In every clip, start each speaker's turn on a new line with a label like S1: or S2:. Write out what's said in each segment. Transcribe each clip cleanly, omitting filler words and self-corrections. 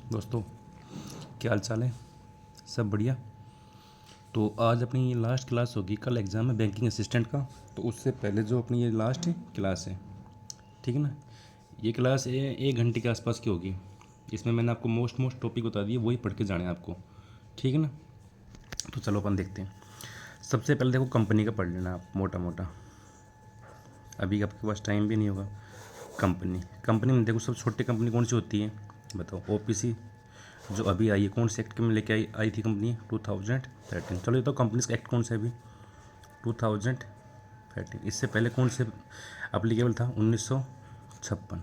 S1: दोस्तों, क्या हाल चाल है? सब बढ़िया। तो आज अपनी ये लास्ट क्लास होगी। कल एग्ज़ाम है बैंकिंग असिस्टेंट का, तो उससे पहले जो अपनी ये लास्ट क्लास है, ठीक है ना। ये क्लास 1 घंटे के आसपास की होगी। इसमें मैंने आपको मोस्ट टॉपिक बता दिए, वही पढ़ के जाने हैं आपको, ठीक है ना। तो चलो अपन देखते हैं। सबसे पहले देखो कंपनी का पढ़ लेना आप मोटा मोटा, अभी आपके पास टाइम भी नहीं होगा। कंपनी में देखो सब छोटी कंपनी कौन सी होती है बताओ? ओपीसी जो अभी आई है, कौन से एक्ट में लेके आई थी कंपनी? 2013। चलो ये तो कंपनीज का एक्ट कौन सा है अभी? 2013। इससे पहले कौन से अप्लीकेबल था? 1956।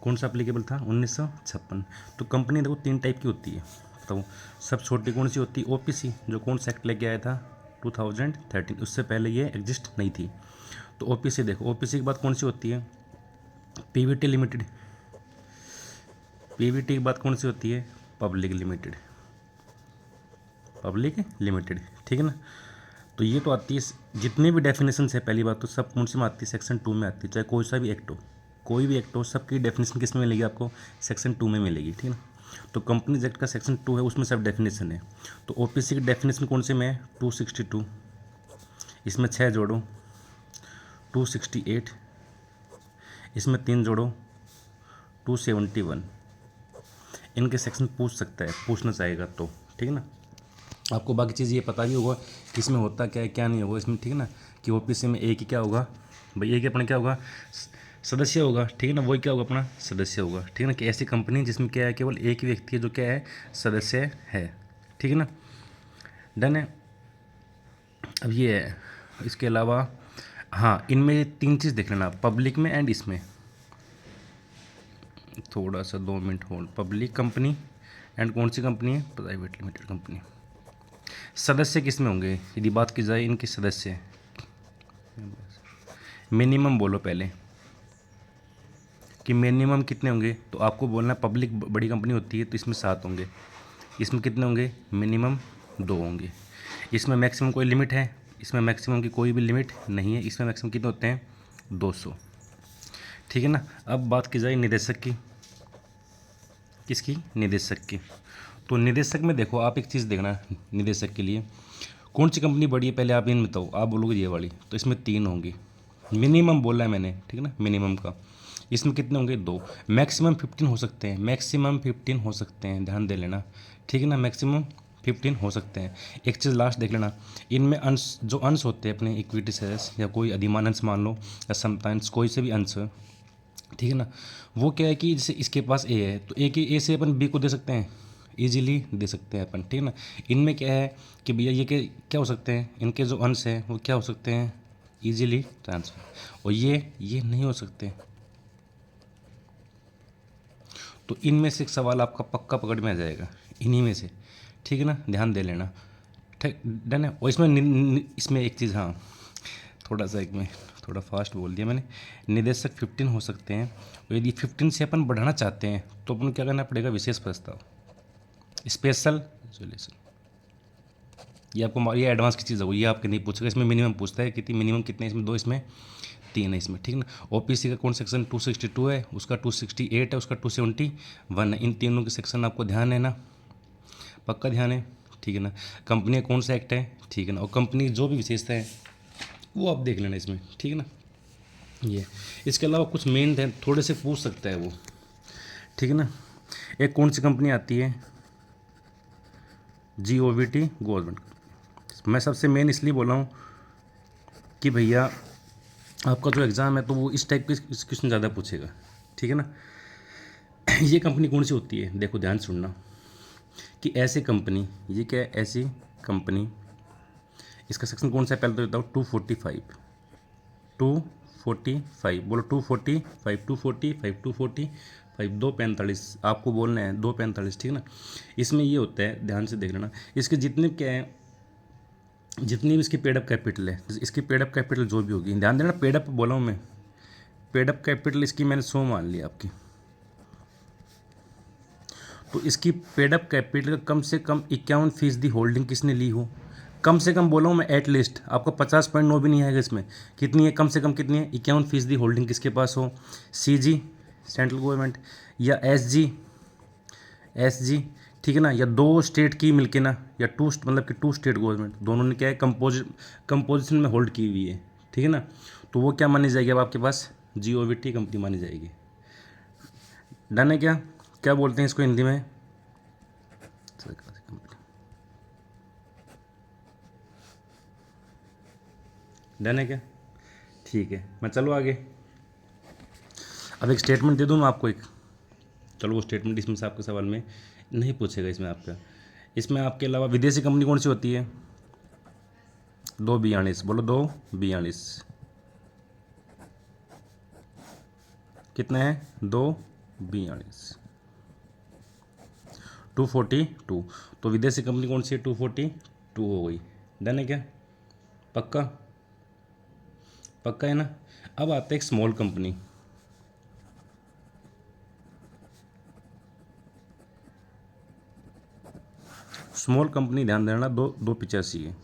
S1: कौन सा अप्लीकेबल था? 1956। तो कंपनी देखो 3 टाइप की होती है, बताओ सब छोटी कौन सी होती है? ओपीसी जो कौन सा एक्ट लेके आया था? 2013। उससे पहले ये एग्जिस्ट नहीं थी। तो ओपीसी देखो, ओपीसी के बाद कौन सी होती है? Pvt limited. पीवीटी के बाद कौन सी होती है? Public limited. पब्लिक लिमिटेड, ठीक है ना। तो ये तो आती है, जितने भी डेफिनेशन है पहली बात तो सब कौन सी में आती है? सेक्शन 2 में आती है। चाहे कोई सा भी एक्ट हो, कोई भी एक्ट हो, सबकी डेफिनेशन किस में मिलेगी आपको? सेक्शन 2 में मिलेगी, ठीक है ना। तो कंपनीज एक्ट का सेक्शन 2 है, उसमें सब डेफिनेशन है। तो ओपीसी की डेफिनेशन कौन से में है? 262। इसमें 6 जोड़ो 268। इसमें 3 जोड़ो 271। इनके सेक्शन पूछ सकता है, पूछना चाहेगा तो, ठीक है ना। आपको बाकी चीज़ ये पता भी होगा कि इसमें होता क्या है क्या नहीं होगा इसमें, ठीक है ना। कि ओपीसी में एक ही क्या होगा भाई? एक ही अपना क्या होगा? सदस्य होगा, ठीक है ना। वही क्या होगा? अपना सदस्य होगा, ठीक है ना। कि ऐसी कंपनी जिसमें क्या है, केवल एक ही व्यक्ति है जो क्या है? सदस्य है, ठीक है ना। डन है। अब ये है, इसके अलावा हाँ, इनमें 3 चीज़ देख लेना, पब्लिक में एंड इसमें। थोड़ा सा 2 minute hold. Public company and कौन सी कंपनी है? Private limited company. सदस्य किस में होंगे यदि बात की जाए इनके सदस्य? मिनिमम बोलो पहले कि मिनिमम कितने होंगे। तो आपको बोलना पब्लिक बड़ी कंपनी होती है तो इसमें 7 होंगे। इसमें कितने होंगे? मिनिमम 2 होंगे। इसमें मैक्सिमम कोई लिमिट है? इसमें मैक्सिमम की कोई भी लिमिट नहीं है। इसमें मैक्सिमम कितने होते हैं? 200, ठीक है ना। अब बात की जाए निदेशक की। किसकी? निदेशक की। तो निदेशक में देखो आप एक चीज़ देखना, निदेशक के लिए कौन सी कंपनी बड़ी है पहले आप इन बताओ। आप बोलोगे ये वाली, तो इसमें 3 होंगी। मिनिमम बोला है मैंने, ठीक है ना, मिनिमम का। इसमें कितने होंगे? 2। मैक्सिमम 15 हो सकते हैं, मैक्सिमम 15 हो सकते हैं, ध्यान दे लेना, ठीक है ना। मैक्सिमम 15 हो सकते हैं। एक चीज़ लास्ट देख लेना, इनमें अंश जो अंश होते हैं अपने इक्विटी शेयर्स या कोई अधिमान अंश मान लो या समटाइम्स कोई से भी अंश, ठीक है ना। वो क्या है कि जैसे इसके पास ए है तो ए से अपन बी को दे सकते हैं, इजीली दे सकते हैं अपन, ठीक है ना। इनमें क्या है कि भैया ये क्या हो सकते हैं? इनके जो अंश हैं वो क्या हो सकते हैं? Easily transfer. और ये नहीं हो सकते। तो इनमें से एक सवाल आपका पक्का पकड़ में आ जाएगा, इन्हीं में से, ठीक है ना। ध्यान दे लेना, ठीक, डन है। और इसमें एक चीज़, हाँ थोड़ा सा, एक में थोड़ा फास्ट बोल दिया मैंने। निदेशक 15 हो सकते हैं, और यदि 15 से अपन बढ़ाना चाहते हैं तो अपन क्या करना पड़ेगा? विशेष प्रस्ताव, स्पेशल रेजोल्यूशन। ये आपको ये एडवांस की चीज़ है, वो ये आपके नहीं पूछेगा। इसमें मिनिमम पूछता है कितनी, मिनिमम कितने? इसमें 2, इसमें 3 है इसमें, ठीक है ना। ओपीसी का कौन सेक्शन? 262 है, उसका 268 है, उसका 271 है। इन तीनों के सेक्शन आपको ध्यान है ना? पक्का ध्यान है, ठीक है ना। कंपनी का कौन सा एक्ट है, ठीक है ना। और कंपनी जो भी विशेषता है वो आप देख लेना इसमें, ठीक है ना। ये इसके अलावा कुछ मेन है, थोड़े से पूछ सकता है वो, ठीक है ना। एक कौन सी कंपनी आती है? GOVT government. मैं सबसे मेन इसलिए बोला हूँ कि भैया आपका जो एग्ज़ाम है तो वो इस टाइप के क्वेश्चन ज़्यादा पूछेगा, ठीक है ना। ये कंपनी कौन सी होती है? देखो ध्यान सुनना कि ऐसी कंपनी, ये क्या है? ऐसी कंपनी, इसका सेक्शन कौन सा है पहले तो बताओ? 245। 245 बोलो, 245, 245, 245, 245। आपको बोलना है 245, ठीक है ना। इसमें ये होता है, ध्यान से देख लेना, इसके जितने क्या है, जितनी भी इसकी पेड अप कैपिटल है, इसकी पेड अप कैपिटल जो भी होगी, ध्यान देना, पेड अप बोला हूँ मैं, पेड अप कैपिटल इसकी मैंने 100 मान ली आपकी। तो इसकी पेड अप कैपिटल कम से कम 51% होल्डिंग किसने ली हो? कम से कम बोला हूँ मैं, एटलीस्ट आपको 50.9 भी नहीं आएगा इसमें। कितनी है? कम से कम कितनी है? 51% होल्डिंग किसके पास हो? CG सेंट्रल गवर्नमेंट, या SG SG, ठीक है ना, या दो स्टेट की मिलके ना, या मतलब कि टू स्टेट गवर्नमेंट दोनों ने क्या है कंपोजिशन में होल्ड की हुई है, ठीक है ना, तो वो क्या मानी जाएगी अब आपके पास, GOVT कंपनी मानी जाएगी। डन है क्या? क्या बोलते हैं इसको हिंदी में? डन है क्या? ठीक है, मैं चलो आगे। अब एक स्टेटमेंट दे दूँ मैं आपको एक, चलो वो स्टेटमेंट इसमें से आपके सवाल में नहीं पूछेगा इसमें आपका। इसमें आपके अलावा विदेशी कंपनी कौन सी होती है? 242, बोलो 242, कितना है? 242, 242, तो विदेशी कंपनी कौन सी है? 242 हो गई। डन है क्या? पक्का? पक्का है ना? अब आता है एक स्मॉल कंपनी, स्मॉल कंपनी ध्यान देना, 285 है,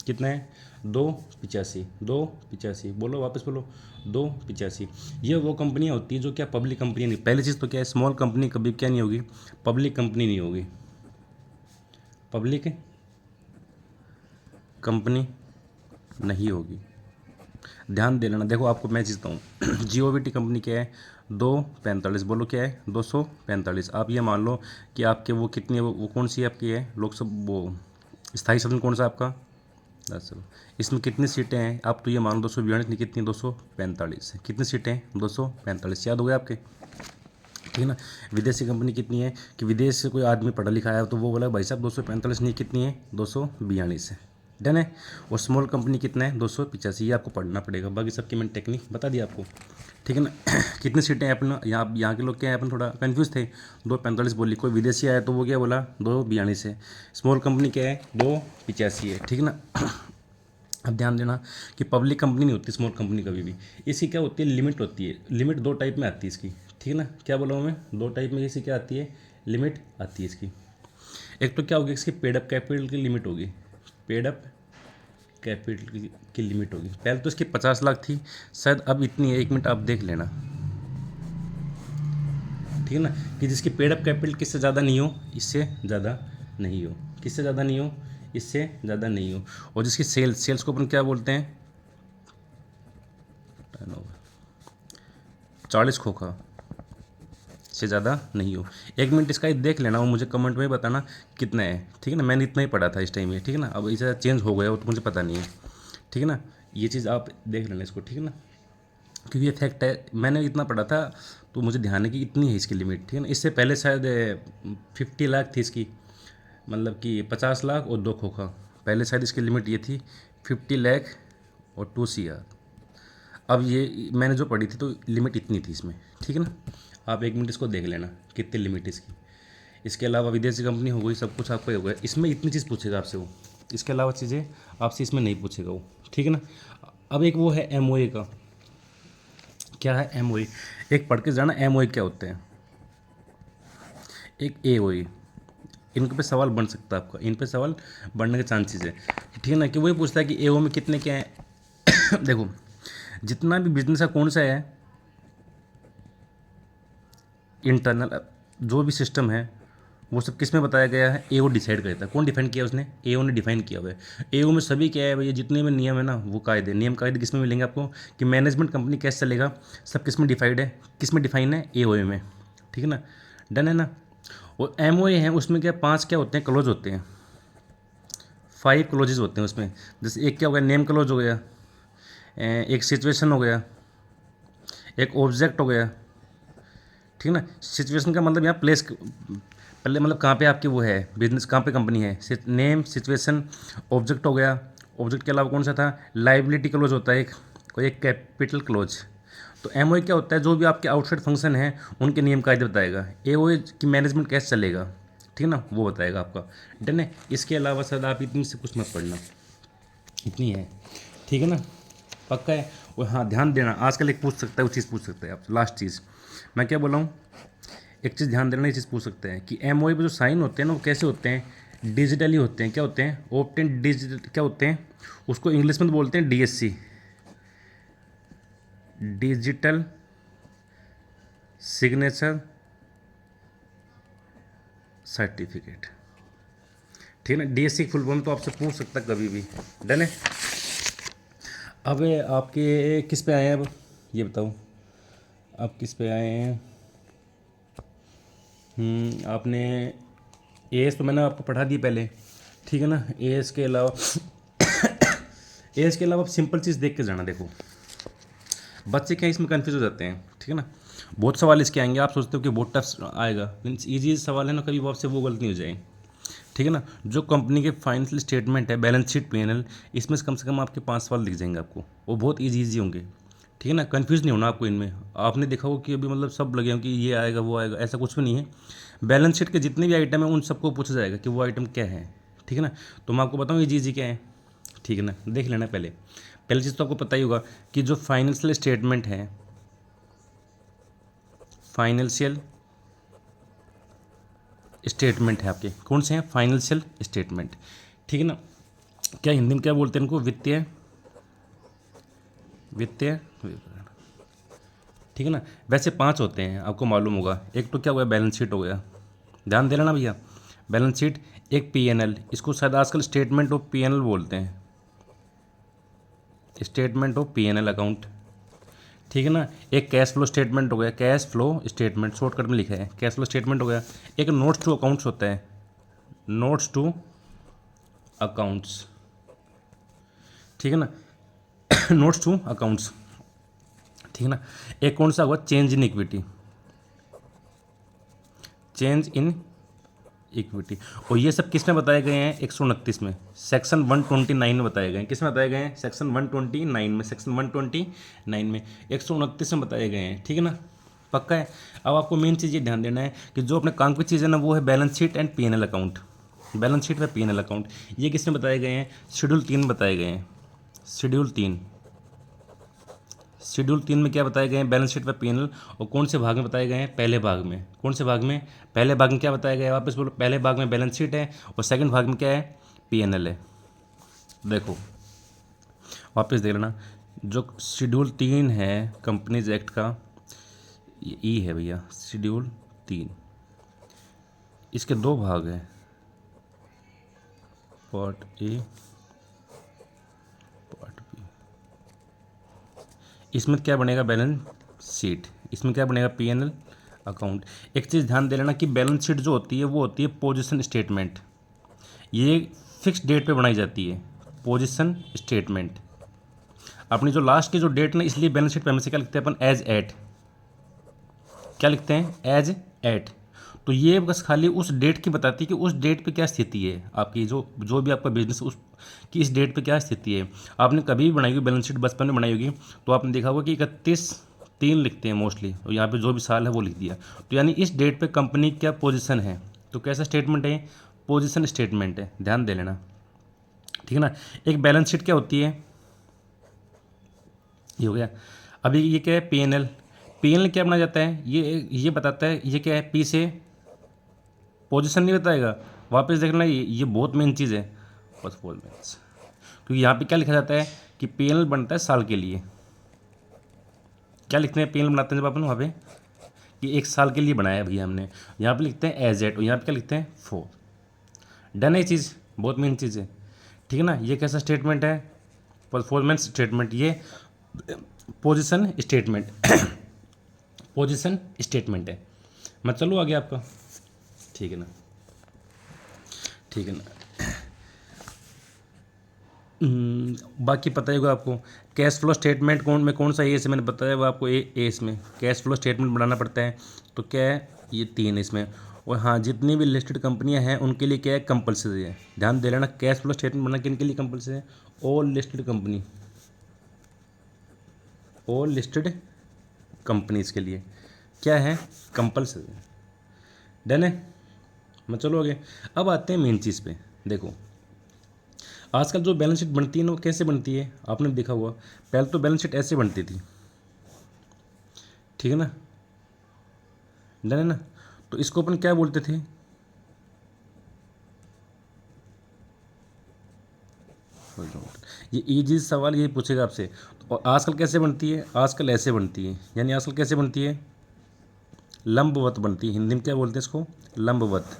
S1: कितना है? 285, 285, बोलो वापस बोलो, 285। ये वो कंपनियाँ होती हैं जो क्या पब्लिक कंपनी नहीं, पहली चीज़ तो क्या है, स्मॉल कंपनी कभी क्या नहीं होगी, पब्लिक कंपनी नहीं होगी, पब्लिक कंपनी नहीं होगी। ध्यान दे लेना, देखो आपको मैं चीज़ता हूँ GOVT कंपनी क्या है? 245, बोलो क्या है? 245। आप ये मान लो कि आपके वो कितनी है, वो कौन सी आपकी है लोकसभा, वो स्थायी सदन कौन सा आपका? 10। इसमें कितनी सीटें हैं? आप तो ये मान लो 242 नहीं, कितनी? 245 है। कितनी सीटें हैं? 245, याद हो गया आपके, ठीक है ना। विदेशी कंपनी कितनी है कि विदेश से कोई आदमी पढ़ा लिखा है तो वो बोला भाई साहब 245 नहीं, कितनी है? 242 है। डन है। और स्मॉल कंपनी कितना है? 285, ये आपको पढ़ना पड़ेगा, बाकी सबकी मैंने टेक्निक बता दिया आपको, ठीक है ना। कितनी सीटें हैं अपना, यहाँ के लोग क्या है, अपन थोड़ा कन्फ्यूज थे, 245 बोली, कोई विदेशी आया तो वो क्या बोला? 242 है। स्मॉल कंपनी क्या है? 285 है, ठीक है ना। अब ध्यान देना कि पब्लिक कंपनी नहीं होती स्मॉल कंपनी कभी भी, इसकी क्या होती है? लिमिट होती है। लिमिट दो टाइप में आती है इसकी, ठीक है ना। क्या बोला हूँ मैं? दो टाइप में इसकी क्या आती है? लिमिट आती है इसकी। एक तो क्या होगी, इसकी पेड अप कैपिटल की लिमिट होगी, पेड अप कैपिटल की लिमिट होगी। पहले तो इसकी 50 लाख थी, शायद अब इतनी है, 1 मिनट आप देख लेना, ठीक है ना, कि जिसकी पेड अप कैपिटल किससे ज़्यादा नहीं हो, इससे ज़्यादा नहीं हो, किससे ज़्यादा नहीं हो, इससे ज़्यादा नहीं हो। और जिसकी सेल्स को अपन क्या बोलते हैं? 40 खोखा से ज़्यादा नहीं हो। 1 मिनट इसका ही देख लेना, वो मुझे कमेंट में बताना कितना है, ठीक है ना। मैंने इतना ही पढ़ा था इस टाइम में, ठीक है ना, अब इसे चेंज हो गया हो तो मुझे पता नहीं है, ठीक है ना। ये चीज़ आप देख लेना इसको, ठीक है ना, क्योंकि ये फैक्ट है, मैंने इतना पढ़ा था तो मुझे ध्यान है कि इतनी है इसकी लिमिट, ठीक है ना। इससे पहले शायद 50 लाख थी इसकी, मतलब कि 50 लाख और 2 खोखा, पहले शायद इसकी लिमिट ये थी 50 लाख और 2 CR। अब ये मैंने जो पढ़ी थी तो लिमिट इतनी थी इसमें, ठीक है ना। आप 1 मिनट इसको देख लेना कितनी लिमिट इसकी। इसके अलावा विदेशी कंपनी हो गई, सब कुछ आपको हो गया, इसमें इतनी चीज़ पूछेगा आपसे वो, इसके अलावा चीज़ें आपसे इसमें नहीं पूछेगा वो, ठीक है ना। अब एक वो है MOA का, क्या है MOA? एक पढ़ के जाना MOA क्या होते हैं, एक AOA। इनके पे सवाल बन सकता है आपका, इन पे सवाल बनने के चांसेस है, ठीक है ना, कि वही पूछता है कि AO में कितने क्या है देखो, जितना भी बिजनेस का कौन सा है, इंटरनल जो भी सिस्टम है वो सब किस में बताया गया है? AO डिसाइड करता है। कौन डिफाइन किया उसने? AO ने डिफाइन किया हुआ है। AO में सभी क्या है भैया, जितने भी नियम है ना, वो कायदे, नियम कायदे किस में मिलेंगे आपको, कि मैनेजमेंट कंपनी कैसे चलेगा, सब किस में डिफाइड है, किस में डिफाइन है? AOA में, ठीक है ना। डन है ना। और MOA है, उसमें क्या 5 क्या होते हैं? क्लोज होते हैं, 5 क्लोजेज होते हैं उसमें। जैसे एक क्या हो गया? नेम क्लोज हो गया, एक सिचुएशन हो गया, एक ऑब्जेक्ट हो गया, ठीक है ना। सिचुएशन का मतलब यहाँ प्लेस, पहले मतलब कहाँ पे आपकी वो है बिजनेस, कहाँ पे कंपनी है, नेम, सिचुएशन, ऑब्जेक्ट हो गया। ऑब्जेक्ट के अलावा कौन सा था? लाइबिलिटी क्लोज होता है एक, कोई एक कैपिटल क्लोज। तो MOA क्या होता है? जो भी आपके आउटसाइड फंक्शन है उनके नियम कायदे बताएगा। AOA की मैनेजमेंट कैसे चलेगा, ठीक है ना, वो बताएगा आपका। डन है। इसके अलावा सर आप इतनी से कुछ मत पढ़ना, इतनी है, ठीक है ना, पक्का है। और हाँ ध्यान देना, आजकल एक पूछ सकता है, वो चीज़ पूछ सकता है आप, लास्ट चीज़ मैं क्या बोला हूँ, एक चीज़ ध्यान देना, ये चीज़ पूछ सकते हैं कि MOA पे जो साइन होते हैं ना, वो कैसे होते हैं? डिजिटली होते हैं। क्या होते हैं? ऑप्टेन डिजिटल, क्या होते हैं उसको इंग्लिश में तो बोलते हैं DSC, डिजिटल सिग्नेचर सर्टिफिकेट। ठीक है ना, डीएससी फुल फॉर्म तो आपसे पूछ सकता है कभी भी। डन है। अब आपके किस पे आए हैं, अब ये बताओ आप किस पे आए हैं। आपने एएस तो मैंने आपको पढ़ा दी पहले, ठीक है ना। एएस के अलावा एएस के अलावा आप सिंपल चीज़ देख के जाना। देखो बच्चे क्या इसमें कंफ्यूज हो जाते हैं, ठीक है ना। बहुत सवाल इसके आएंगे, आप सोचते हो कि बहुत टफ आएगा, मीन्स ईजी सवाल है ना, कभी आपसे वो गलती हो जाए, ठीक है ना। जो कंपनी के फाइनेंशियल स्टेटमेंट है, बैलेंस शीट, पीएनएल, इसमें से कम आपके 5 सवाल दिख जाएंगे आपको, वो बहुत ईजी होंगे, ठीक है ना। कंफ्यूज नहीं होना आपको इनमें। आपने देखा हो कि अभी मतलब सब लगे हो कि ये आएगा वो आएगा, ऐसा कुछ भी नहीं है। बैलेंस शीट के जितने भी आइटम हैं उन सबको पूछा जाएगा कि वो आइटम क्या है, ठीक है ना। तो मैं आपको बताऊँ ईजी क्या है, ठीक है ना। देख लेना पहले चीज़ तो आपको पता ही होगा कि जो फाइनेंशियल स्टेटमेंट है, फाइनेंशियल स्टेटमेंट है आपके, कौन से हैं, फाइनेंशियल स्टेटमेंट, ठीक है ना। क्या हिंदी में क्या बोलते हैं इनको, वित्तीय विवरण, ठीक है ना। वैसे 5 होते हैं, आपको मालूम होगा। एक तो क्या हुआ, बैलेंस शीट हो गया, ध्यान दे लेना भैया, बैलेंस शीट। एक पीएनएल, इसको शायद आजकल स्टेटमेंट ऑफ पीएनएल बोलते हैं, स्टेटमेंट ऑफ पीएनएल अकाउंट, ठीक है ना। एक कैश फ्लो स्टेटमेंट हो गया, कैश फ्लो स्टेटमेंट शॉर्टकट में लिखा है, कैश फ्लो स्टेटमेंट हो गया। एक नोट्स टू अकाउंट्स होता है, नोट्स टू अकाउंट्स, ठीक है ना। नोट्स टू अकाउंट्स, ठीक है ना। एक कौन सा हुआ, change in equity, change in equity. और ये सब किस में बताए गए हैं, 129 में, सेक्शन 129 में बताए गए हैं। किस में बताए गए हैं, सेक्शन 129 में, सेक्शन 129 में 129 में बताए गए हैं, ठीक है ना। पक्का है। अब आपको मेन चीज़ ये ध्यान देना है कि जो अपने काम की चीज़ है ना, वो है balance sheet and PNL account, balance sheet व पीएनएल अकाउंट। ये किस में बताए गए हैं, शेड्यूल 3 में बताए गए हैं, शेड्यूल 3, शेड्यूल 3 में क्या बताए गए हैं, बैलेंस शीट व पीएनएल। और कौन से भाग में बताए गए हैं, पहले भाग में। कौन से भाग में, पहले भाग में क्या बताया गया है, वापस बोलो, पहले भाग में बैलेंस शीट है और सेकंड भाग में क्या है, पीएनएल है। देखो वापस देख लेना, जो शेड्यूल 3 है कंपनीज एक्ट का, ये ई है भैया, शेड्यूल 3, इसके 2 भाग हैं, पार्ट ए, पार्ट बी। इसमें क्या बनेगा, बैलेंस शीट, इसमें क्या बनेगा, पीएनएल अकाउंट। एक चीज़ ध्यान दे लेना कि बैलेंस शीट जो होती है वो होती है पोजीशन स्टेटमेंट, ये फिक्स डेट पे बनाई जाती है, पोजीशन स्टेटमेंट। अपनी जो लास्ट की जो डेट ना, इसलिए बैलेंस शीट पे हमेशा क्या लिखते हैं अपन, एज एट, क्या लिखते हैं, एज एट। तो ये बस खाली उस डेट की बताती है कि उस डेट पे क्या स्थिति है आपकी, जो भी आपका बिजनेस उस कि इस डेट पे क्या स्थिति है। आपने कभी भी बनाई होगी बैलेंस शीट, बचपन में बनाई होगी, तो आपने देखा होगा कि 31/3 लिखते हैं मोस्टली, और यहाँ पे जो भी साल है वो लिख दिया। तो यानी इस डेट पे कंपनी क्या पोजीशन है, तो कैसा स्टेटमेंट है, पोजीशन स्टेटमेंट है, ध्यान दे लेना, ठीक है ना। एक बैलेंस शीट क्या होती है, ये हो गया। अभी ये क्या है, पीएनएल, पीएनएल क्या बनाया जाता है, ये बताता है, ये क्या है, पी से पोजीशन नहीं बताएगा, वापस देखना, ये बहुत मेन चीज़ है, परफॉर्मेंस। क्योंकि यहाँ पे क्या लिखा जाता है कि पीएनएल बनता है साल के लिए, क्या लिखते हैं, पीएनएल बनाते हैं जब अपन वहाँ पे कि 1 साल के लिए बनाया है भैया हमने, यहाँ पे लिखते हैं एज एट, और यहाँ पे क्या लिखते हैं, 4। डन है ये चीज़, बहुत मेन चीज़ है, ठीक है ना। ये कैसा स्टेटमेंट है, परफॉर्मेंस स्टेटमेंट, ये पोजीशन स्टेटमेंट पोजीशन स्टेटमेंट है। मैं चलूँ आगे आपका, ठीक है ना, ठीक है ना। बाकी पता ही होगा आपको, कैश फ्लो स्टेटमेंट कौन सा ए से मैंने बताया वो आपको, ए इसमें कैश फ्लो स्टेटमेंट बनाना पड़ता है। तो क्या है, ये 3 इसमें। और हाँ, जितनी भी लिस्टेड कंपनियां हैं उनके लिए क्या है, कंपलसरी है, ध्यान दे लेना। कैश फ्लो स्टेटमेंट बनाना किन के लिए कंपलसरी है, all listed company, all listed companies के लिए क्या है, कंपलसरी। डन है। मैं चलो आगे, अब आते हैं मेन चीज़ पे। देखो आजकल जो बैलेंस शीट बनती है ना, वो कैसे बनती है, आपने देखा हुआ, पहले तो बैलेंस शीट ऐसे बनती थी, ठीक है ना, डन है ना। तो इसको अपन क्या बोलते थे, ये इजी सवाल यही पूछेगा आपसे। और आजकल कैसे बनती है, आजकल ऐसे बनती है, यानी आजकल कैसे बनती है, लंबवत बनती है, हिंदी में क्या बोलते हैं इसको, लंबवत।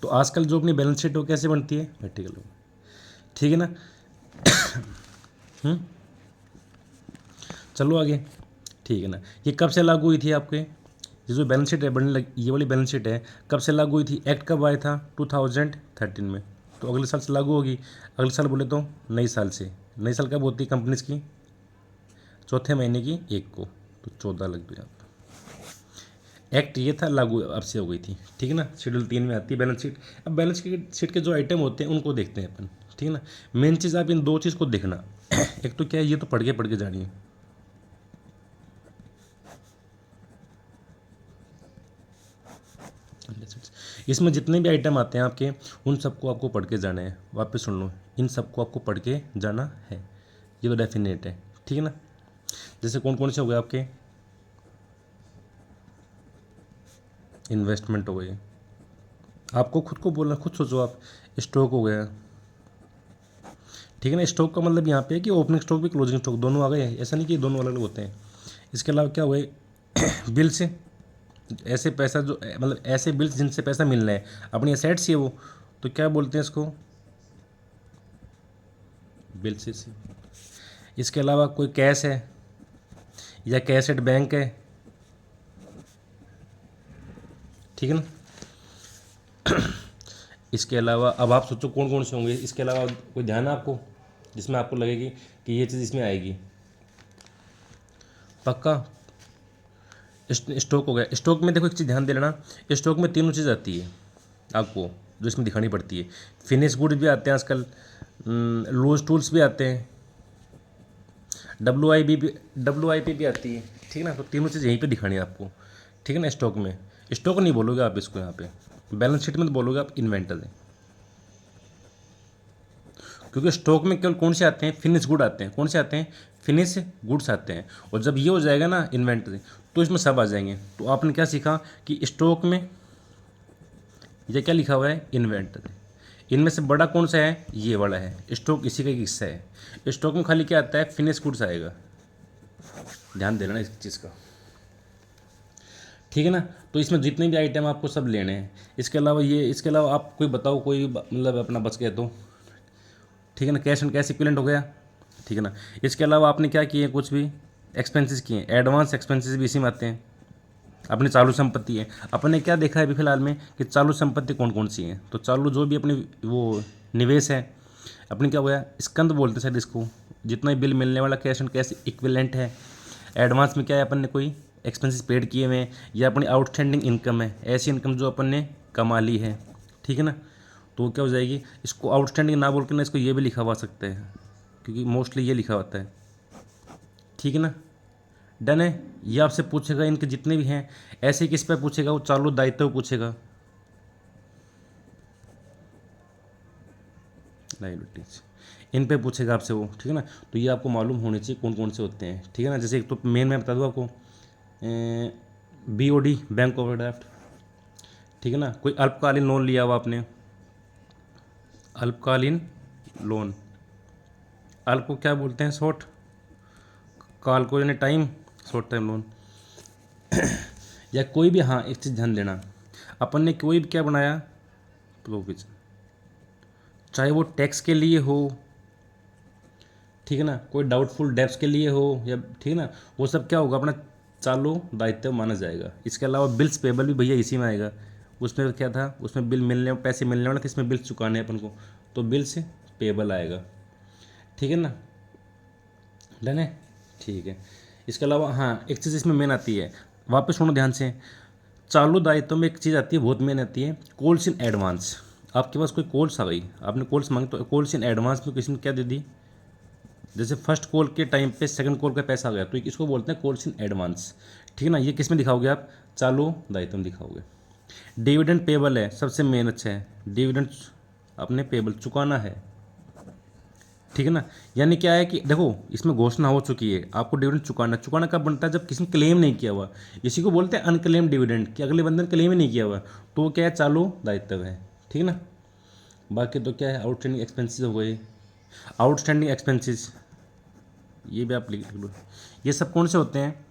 S1: तो आजकल जो अपनी बैलेंस शीट वो कैसे बनती है, वर्टिकल। ठीक है ना। चलो आगे। ठीक है ना। ये कब से लागू हुई थी आपके, ये जो बैलेंस शीट है बनने लगी, ये वाली बैलेंस शीट है कब से लागू हुई थी, एक्ट कब आया था 2013 में, तो अगले साल से लागू होगी। अगले साल बोले तो नई साल से। नई साल कब होती है कंपनीज की, चौथे महीने की 1 को, तो 14 लग गया। एक्ट ये था लागू, अब से हो गई थी। ठीक है ना। शेड्यूल 3 में आती है बैलेंस शीट। अब बैलेंस शीट के जो आइटम होते हैं उनको देखते हैं अपन। ठीक है ना। मेन चीज़ आप इन दो चीज़ को देखना। एक तो क्या है, ये तो पढ़ के जानी है। इसमें जितने भी आइटम आते हैं आपके, उन सबको आपको पढ़ के जाना है। वापस सुन लो, इन सबको आपको पढ़ के जाना है, ये तो डेफिनेट है। ठीक है ना। जैसे कौन कौन से हो गए आपके, इन्वेस्टमेंट हो गई, आपको खुद को बोलना, खुद सोचो आप। स्टॉक हो गया। ठीक है ना। स्टॉक का मतलब यहाँ पे है कि ओपनिंग स्टॉक भी क्लोजिंग स्टॉक दोनों आ गए, ऐसा नहीं कि दोनों अलग अलग होते हैं। इसके अलावा क्या हुए, बिल से, ऐसे पैसा जो मतलब ऐसे बिल्स जिनसे पैसा मिलना है, अपनी एसेट्स ही है वो, तो क्या बोलते हैं इसको, बिल से। इसके अलावा कोई कैश है या कैश एट बैंक है। ठीक है ना। इसके अलावा अब आप सोचो कौन कौन से होंगे। इसके अलावा कोई ध्यान है आपको जिसमें आपको लगेगी कि ये चीज़ इसमें आएगी, पक्का। स्टॉक हो गया। स्टॉक में देखो एक चीज़ ध्यान दे लेना, स्टॉक में तीनों चीज़ आती है आपको, जो इसमें दिखानी पड़ती है। फिनिश गुड्स भी आते हैं आजकल, लूज टूल्स भी आते हैं, WIP भी आती है। ठीक है ना। तो तीनों चीज़ यहीं पे दिखानी है आपको। ठीक है ना। स्टॉक में, स्टॉक नहीं बोलोगे आप इसको, यहाँ पे बैलेंस शीट में तो बोलोगे आप इन्वेंटरी, क्योंकि स्टॉक में केवल कौन से आते हैं, फिनिश गुड आते हैं। कौन से आते हैं, फिनिश गुड्स आते हैं। और जब ये हो जाएगा ना इन्वेंटरी, तो इसमें सब आ जाएंगे। तो आपने क्या सीखा कि स्टॉक में ये क्या लिखा हुआ है, इन्वेंटरी। इनमें से बड़ा कौन सा है, ये वाला है। स्टॉक इसी का एक हिस्सा है। स्टॉक में खाली क्या आता है, फिनिश गुड्स आएगा। ध्यान देना इस चीज़ का। ठीक है ना। तो इसमें जितने भी आइटम आपको सब लेने हैं। इसके अलावा इसके अलावा आप कोई बताओ, कोई मतलब अपना बच गया तो। ठीक है ना। कैश एंड कैश इक्विवेलेंट हो गया। ठीक है ना। इसके अलावा आपने क्या किए, कुछ भी एक्सपेंसेस किए, एडवांस एक्सपेंसेस भी इसी में आते हैं। अपनी चालू संपत्ति है। अपन ने क्या देखा है अभी फिलहाल में कि चालू संपत्ति कौन कौन सी है, तो चालू जो भी अपनी वो निवेश है अपनी, क्या हुआ, स्कंद बोलते हैं शायद इसको, जितना भी बिल मिलने वाला कैश एंड कैश इक्विवेलेंट है। एडवांस में क्या है, अपन ने कोई एक्सपेंसेस पेड किए हुए हैं, या अपनी आउटस्टैंडिंग इनकम है, ऐसी इनकम जो अपन ने कमा ली है। ठीक है ना। तो वो क्या हो जाएगी, इसको आउटस्टैंडिंग ना बोल के ना इसको ये भी लिखा हुआ सकते हैं, क्योंकि मोस्टली ये लिखा होता है। ठीक है ना। डन है। ये आपसे पूछेगा इनके जितने भी हैं, ऐसे किस पे पूछेगा, वो चालू दायित्व पूछेगा, लायबिलिटीज, इन पे पूछेगा आपसे वो। ठीक है ना। तो ये आपको मालूम होने चाहिए कौन कौन से होते हैं। ठीक है ना। जैसे एक तो मेन मैं बता दूँ आपको, BOD, बैंक ओवरड्राफ्ट। ठीक है ना। कोई अल्पकालीन लोन लिया हुआ आपने, अल्पकालीन लोन, अल्प को क्या बोलते हैं, शॉर्ट, काल को यानी टाइम, शॉर्ट टाइम लोन। या कोई भी, हाँ एक चीज़ ध्यान देना, अपन ने कोई भी क्या बनाया प्रोविजन, चाहे वो टैक्स के लिए हो, ठीक है ना, कोई डाउटफुल डेब्ट्स के लिए हो, या ठीक है ना, वो सब क्या होगा, अपना चालू दायित्व माना जाएगा। इसके अलावा बिल्स पेबल भी भैया इसी में आएगा। उसमें क्या था, उसमें बिल मिलने, पैसे मिलने वाले थे, इसमें बिल्स चुकाने अपन को, तो बिल्स पेबल आएगा। ठीक है ना। डन है। ठीक है। इसके अलावा हाँ एक चीज़ इसमें मेन आती है, वापस सुनो ध्यान से, चालू दायित्व में एक चीज़ आती है बहुत मेन आती है, कॉल्स इन एडवांस। आपके पास कोई कॉल्स आ गई, आपने कॉल्स मांगी, तो कॉल्स इन एडवांस में किसी ने क्या दे दी, जैसे फर्स्ट कॉल के टाइम पे सेकंड कॉल का पैसा आ गया, तो इसको बोलते हैं कॉल्स इन एडवांस। ठीक है ना। ये किस में दिखाओगे आप, चालू दायित्व में दिखाओगे। डिविडेंड पेबल है, सबसे मेन अच्छा है, डिविडेंड अपने पेबल चुकाना है। ठीक है ना। यानी क्या है कि देखो इसमें घोषणा हो चुकी है, आपको डिविडेंड चुकाना। चुकाना कब बनता है, जब किसी ने क्लेम नहीं किया हुआ, इसी को बोलते हैं अनक्लेम डिविडेंड, कि अगले बंदे ने क्लेम ही नहीं किया हुआ, तो वो क्या है, चालू दायित्व है। ठीक है ना। बाकी तो क्या है, आउटस्टैंडिंग एक्सपेंसेस हो गए। आउटस्टैंडिंग एक्सपेंसेस ये भी आप लिख लो। ये सब कौन से होते हैं,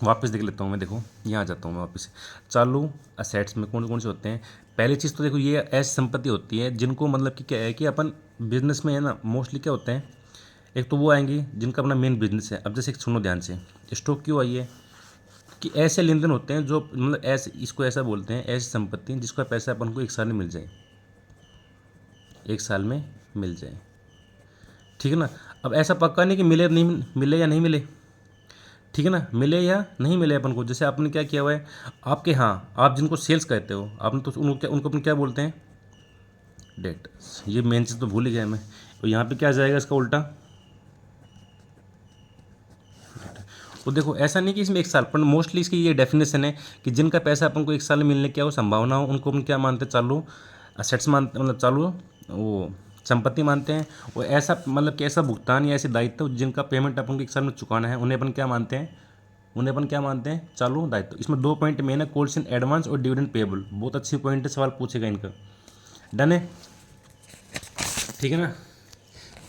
S1: वापस देख लेता हूँ मैं। देखो यहाँ आ जाता हूँ मैं वापस। चालू असेट्स में कौन कौन से होते हैं? पहली चीज़ तो देखो ये ऐसी संपत्ति होती है जिनको मतलब कि क्या है कि अपन बिजनेस में है ना मोस्टली क्या होते हैं, एक तो वो आएंगी जिनका अपना मेन बिजनेस है। अब जैसे सुनो ध्यान से, स्टॉक क्यों आई है कि ऐसे लेन देन होते हैं जो मतलब ऐसे, इसको ऐसा बोलते हैं ऐसी संपत्ति जिसका पैसा अपन को एक साल में मिल जाए, एक साल में मिल जाए, ठीक है ना। अब ऐसा पक्का नहीं कि मिले नहीं मिले या नहीं मिले, ठीक है ना, मिले या नहीं मिले अपन को। जैसे आपने क्या किया हुआ है आपके, हाँ आप जिनको सेल्स कहते हो आपने, तो उनको अपन क्या बोलते हैं? डेटर्स। ये मेन चीज़ तो भूल ही गया मैं। तो यहाँ पे क्या आ जाएगा इसका उल्टा? तो देखो ऐसा नहीं कि इसमें एक साल, पर मोस्टली इसकी ये डेफिनेशन है कि जिनका पैसा अपन को एक साल में मिलने की वो संभावना हो उनको अपन क्या मानते हैं? चालू असेट्स मानते, मतलब चालू वो संपत्ति मानते हैं। और ऐसा मतलब कि ऐसा भुगतान या ऐसे दायित्व जिनका पेमेंट अपन को एक साल में चुकाना है उन्हें अपन क्या मानते हैं? उन्हें अपन क्या मानते हैं? चालू दायित्व। इसमें 2 पॉइंट मेन है, कॉल्स इन एडवांस और डिविडेंड पेबल। बहुत अच्छी पॉइंट है, सवाल पूछेगा इनका। डन है, ठीक है ना।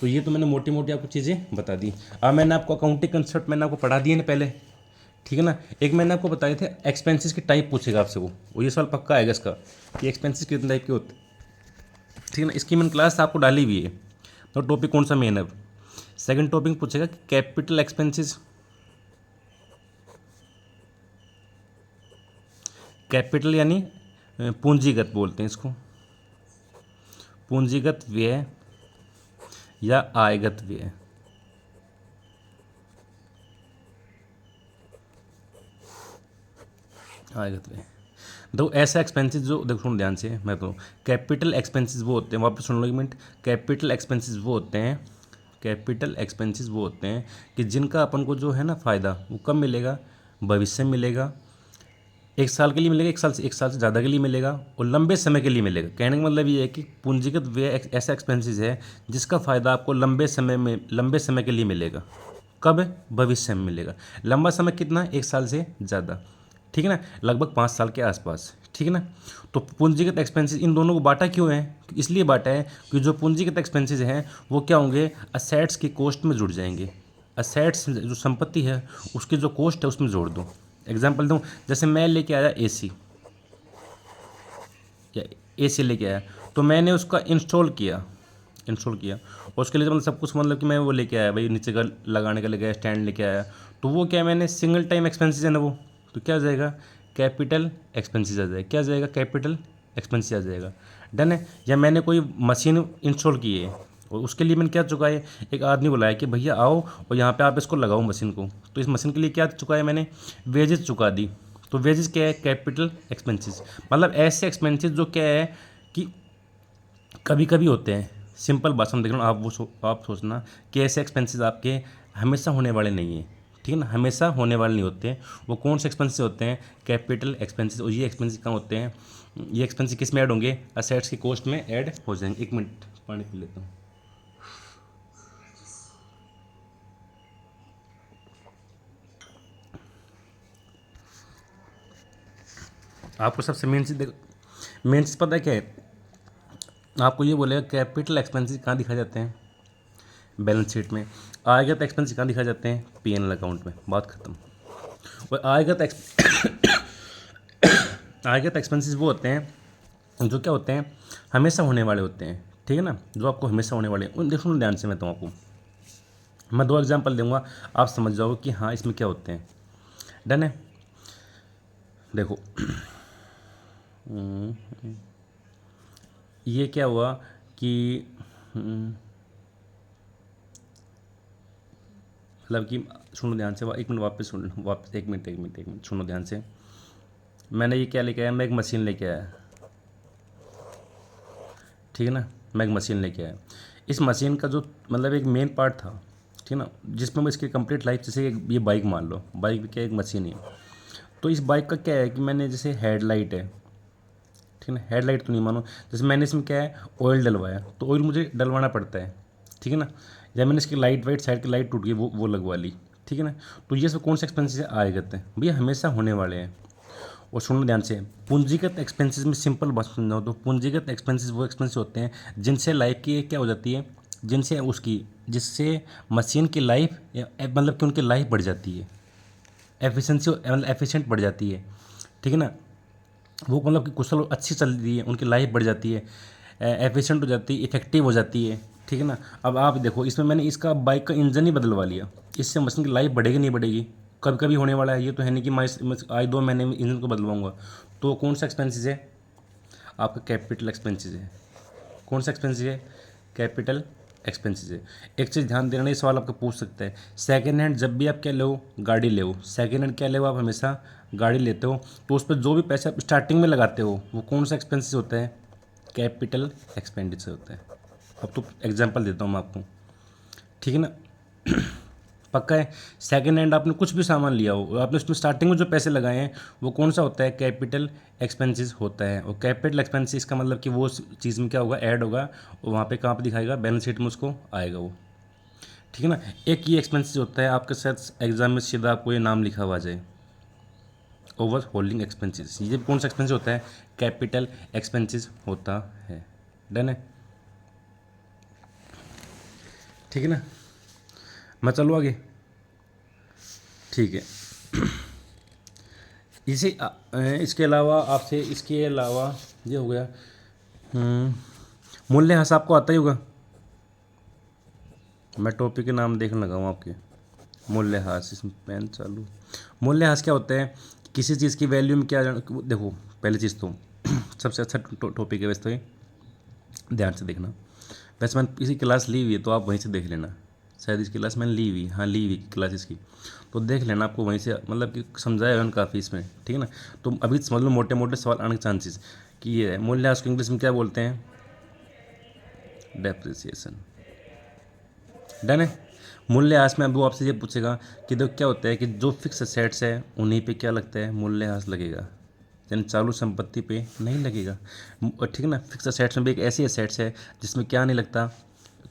S1: तो ये तो मैंने मोटी मोटी आपको चीज़ें बता दी। अब मैंने आपको अकाउंटिंग कंसेप्ट मैंने आपको पढ़ा दिए ना पहले, ठीक है ना। एक मैंने आपको बताए थे एक्सपेंसेस की टाइप पूछेगा आपसे वो ये सवाल पक्का आएगा इसका कि एक्सपेंसेस कितने टाइप के होते हैं, ठीक है ना। इसकी मैंने क्लास आपको डाली हुई है। तो टॉपिक कौन सा मेन है? सेकंड टॉपिक पूछेगा कि कैपिटल एक्सपेंसेस, कैपिटल यानी पूंजीगत बोलते हैं इसको, पूंजीगत व्यय या आयगत व्यय। आयगत व्यय दो ऐसा एक्सपेंसेस जो, देखो सुनो ध्यान से, मैं तो कैपिटल एक्सपेंसेस वो होते हैं, वापस सुन लो एक मिनट। कैपिटल एक्सपेंसेस वो होते हैं, कैपिटल एक्सपेंसेस वो होते हैं कि जिनका अपन को जो है ना फ़ायदा वो कब मिलेगा? भविष्य में मिलेगा, एक साल के लिए मिलेगा, एक साल से ज़्यादा के लिए मिलेगा और लंबे समय के लिए मिलेगा। कहने का मतलब ये है कि पूंजीगत व्यय ऐसा एक्सपेंसेस है जिसका फ़ायदा आपको लंबे समय के लिए मिलेगा। कब? भविष्य में मिलेगा। लंबा समय कितना? एक साल से ज़्यादा, ठीक है ना, लगभग 5 साल के आसपास, ठीक है ना। तो पूंजीगत एक्सपेंसेस इन दोनों को बांटा क्यों है? इसलिए बांटा है कि जो पूंजीगत एक्सपेंसेस हैं वो क्या होंगे? असेट्स की कॉस्ट में जुड़ जाएंगे। असेट्स जो संपत्ति है उसकी जो कॉस्ट है उसमें जोड़ दो। एग्जाम्पल दूँ, जैसे मैं लेके आया एसी, या एसी लेके आया तो मैंने उसका इंस्टॉल किया और उसके लिए मतलब सब कुछ, मतलब कि मैं वो लेके आया भाई, नीचे का लगाने का लेके आया, स्टैंड लेके आया, तो वो क्या मैंने सिंगल टाइम एक्सपेंसेस है ना वो, तो क्या आ जाएगा? कैपिटल एक्सपेंसेस आ जाएगा। क्या आ जाएगा? कैपिटल एक्सपेंसेस आ जाएगा। डन है। या मैंने कोई मशीन इंस्टॉल की है और उसके लिए मैंने क्या चुकाया है? एक आदमी बुलाया कि भैया आओ और यहाँ पे आप इसको लगाओ मशीन को, तो इस मशीन के लिए क्या चुकाया मैंने? वेजेस चुका दी। तो वेजेस क्या है? Capital expenses. मतलब ऐसे एक्सपेंसेस जो क्या है कि कभी कभी होते हैं। सिंपल बात समझ लो, आप सोचना कि ऐसे एक्सपेंसेस आपके हमेशा होने वाले नहीं हैं, ठीक है ना, हमेशा होने वाले नहीं होते। वो कौन से एक्सपेंसेस होते हैं? Capital expenses. और ये एक्सपेंसेस कहाँ होते हैं? ये एक्सपेंसेस किस में ऐड होंगे? असेट्स की कॉस्ट में ऐड हो जाएंगे। एक मिनट पानी पी लेता हूँ। आपको सबसे मेन चीज़ देखो, मेन चीज़ पता है क्या है? आपको ये बोलेगा कैपिटल एक्सपेंसेस कहाँ दिखाए जाते हैं? बैलेंस शीट में। आयगत एक्सपेंस कहाँ दिखाए जाते हैं? पीएनएल अकाउंट में। बात खत्म। और आयगत एक्सपेंसेस वो होते हैं जो क्या होते हैं? हमेशा होने वाले होते हैं, ठीक है ना, जो आपको हमेशा होने वाले हैं। उन देखो ध्यान से, मैं तो आपको मैं 2 एग्जांपल दूंगा, आप समझ जाओगे कि हाँ इसमें क्या होते हैं। डन है। देखो ये क्या हुआ कि मतलब कि सुनो ध्यान से, एक मिनट वापस सुन, वापस एक मिनट सुनो ध्यान से। मैंने ये क्या लेके आया? मैं एक मशीन लेके आया, ठीक है ना, मैं एक मशीन लेके आया। इस मशीन का जो मतलब एक मेन पार्ट था, ठीक है ना, जिसमें मैं इसकी कंप्लीट लाइफ, जैसे ये बाइक मान लो, बाइक भी क्या एक मशीन है। तो इस बाइक का क्या है कि मैंने जैसे हेडलाइट है, ठीक है ना, हेडलाइट तो नहीं मानो, जैसे मैंने इसमें क्या है? ऑयल डलवाया, तो ऑयल मुझे डलवाना पड़ता है, ठीक है ना। या मैंने इसकी लाइट वाइट साइड की लाइट टूट गई, वो लगवा ली, ठीक है ना। तो ये सब कौन से एक्सपेंसेस आएगा? भैया हमेशा होने वाले हैं। और सुनो ध्यान से, पूंजीगत एक्सपेंसेस में सिंपल बात समझाओ तो पूंजीगत एक्सपेंसेस वो एक्सपेंसेस होते हैं जिनसे लाइफ की क्या हो जाती है, जिससे मशीन की लाइफ मतलब कि उनकी लाइफ बढ़ जाती है, एफिशिएंसी मतलब एफिशिएंट बढ़ जाती है, ठीक है ना। वो मतलब कि कुशल अच्छी चल रही है, उनकी लाइफ बढ़ जाती है, एफिशिएंट हो जाती है, इफेक्टिव हो जाती है, ठीक है ना। अब आप देखो इसमें मैंने इसका बाइक का इंजन ही बदलवा लिया, इससे मशीन की लाइफ बढ़ेगी नहीं बढ़ेगी, कभी कभी होने वाला है, ये तो है नहीं कि मैं आज 2 महीने में इंजन को बदलवाऊंगा। तो कौन सा एक्सपेंसिस है आपका? कैपिटल एक्सपेंसिस है। कौन सा एक्सपेंसिस है? कैपिटल एक्सपेंसिस है। एक चीज़ ध्यान देना, ये सवाल आपको पूछ सकते हैं, सेकेंड हैंड जब भी आप क्या लो, गाड़ी ले, सेकेंड हैंड क्या ले, आप हमेशा गाड़ी लेते हो, तो उस पर जो भी पैसा आप स्टार्टिंग में लगाते हो वो कौन सा एक्सपेंसिस होता है? कैपिटल एक्सपेंडिचर होता है। अब तो एग्जांपल देता हूँ मैं आपको, ठीक है ना। पक्का है। सेकेंड हैंड आपने कुछ भी सामान लिया हो, आपने उसमें स्टार्टिंग में जो पैसे लगाए हैं वो कौन सा होता है? कैपिटल एक्सपेंसेस होता है। और कैपिटल एक्सपेंसेस का मतलब कि वो चीज़ में क्या होगा? ऐड होगा, और वहाँ पे कहाँ पे दिखाएगा? बैलेंस शीट में उसको आएगा वो, ठीक है ना। एक ये एक्सपेंसेस होता है, आपके साथ एग्जाम में सीधा आपको ये नाम लिखा हुआ आ जाए, ओवर होल्डिंग एक्सपेंसेस। ये कौन सा एक्सपेंसिस होता है? कैपिटल एक्सपेंसेस होता है। डन है, ठीक है ना। मैं चलूँ आगे, ठीक है। इसके अलावा आपसे, इसके अलावा ये हो गया। मूल्यह्रास आपको आता ही होगा, मैं टॉपिक के नाम देखने लगा हूँ आपके। मूल्यह्रास, इसमें पेन चालू। मूल्यह्रास क्या होता है? किसी चीज़ की वैल्यू में क्या देखो, पहली चीज़ तो सबसे अच्छा टॉपिक है वैसे तो ये, ध्यान से देखना। वैसे मैंने इसी क्लास ली हुई है तो आप वहीं से देख लेना, शायद इसकी क्लास मैंने ली हुई, हाँ ली हुई क्लास इसकी, तो देख लेना, आपको वहीं से मतलब कि समझाया है काफ़ी इसमें, ठीक है ना। तो अभी समझ लो मोटे मोटे सवाल आने के चांसेस कि ये है। मूल्यह्रास को इंग्लिश में क्या बोलते हैं? डेप्रिसिएशन। डन है। मूल्यह्रास में अब वो आपसे ये पूछेगा कि देखो क्या होता है कि जो फिक्स असेट्स है उन्हीं पे क्या लगता है? मूल्यह्रास लगेगा, यानी चालू संपत्ति पे नहीं लगेगा, ठीक है ना। फिक्स असेट्स में भी एक ऐसी असेट्स है जिसमें क्या नहीं लगता?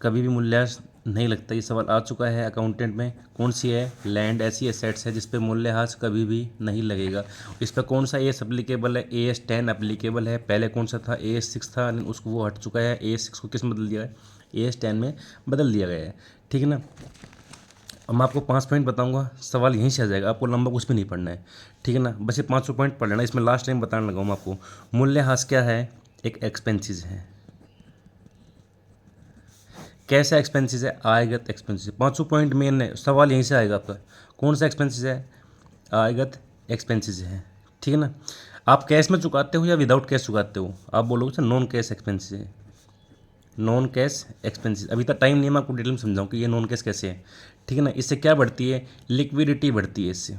S1: कभी भी मूल्यह्रास नहीं लगता। ये सवाल आ चुका है अकाउंटेंट में। कौन सी है? लैंड ऐसी एसेट्स है जिस पे मूल्यह्रास कभी भी नहीं लगेगा। इस पर कौन सा एस एप्लीकेबल है? AS10 एप्लीकेबल है। पहले कौन सा था? AS6 था, लेकिन उसको वो हट चुका है। AS6 को किस में बदल दिया है? AS10 में बदल दिया गया है, ठीक है ना। अब मैं आपको 5 पॉइंट बताऊंगा, सवाल यहीं से आ जाएगा, आपको लंबा कुछ भी नहीं पढ़ना है, ठीक है ना। बस ये 5 पॉइंट पढ़ लेना, इसमें लास्ट टाइम बताने लगा हूँ आपको। मूल्यह्रास क्या है? एक एक्सपेंसिस है। कैसा एक्सपेंसिस है? आयगत एक्सपेंसिस। 5 पॉइंट मेन है, सवाल यहीं से आएगा आपका। कौन सा एक्सपेंसिस है? आयगत एक्सपेंसिस है, ठीक है ना। आप कैश में चुकाते हो या विदाउट कैश चुकाते हो? आप बोलोगे सर नॉन कैश एक्सपेंसिस है। नॉन कैश एक्सपेंसिस, अभी तक टाइम नहीं है, मैं आपको डिटेल में समझाऊँ कि ये नॉन कैश कैसे है, ठीक है ना। इससे क्या बढ़ती है? लिक्विडिटी बढ़ती है, इससे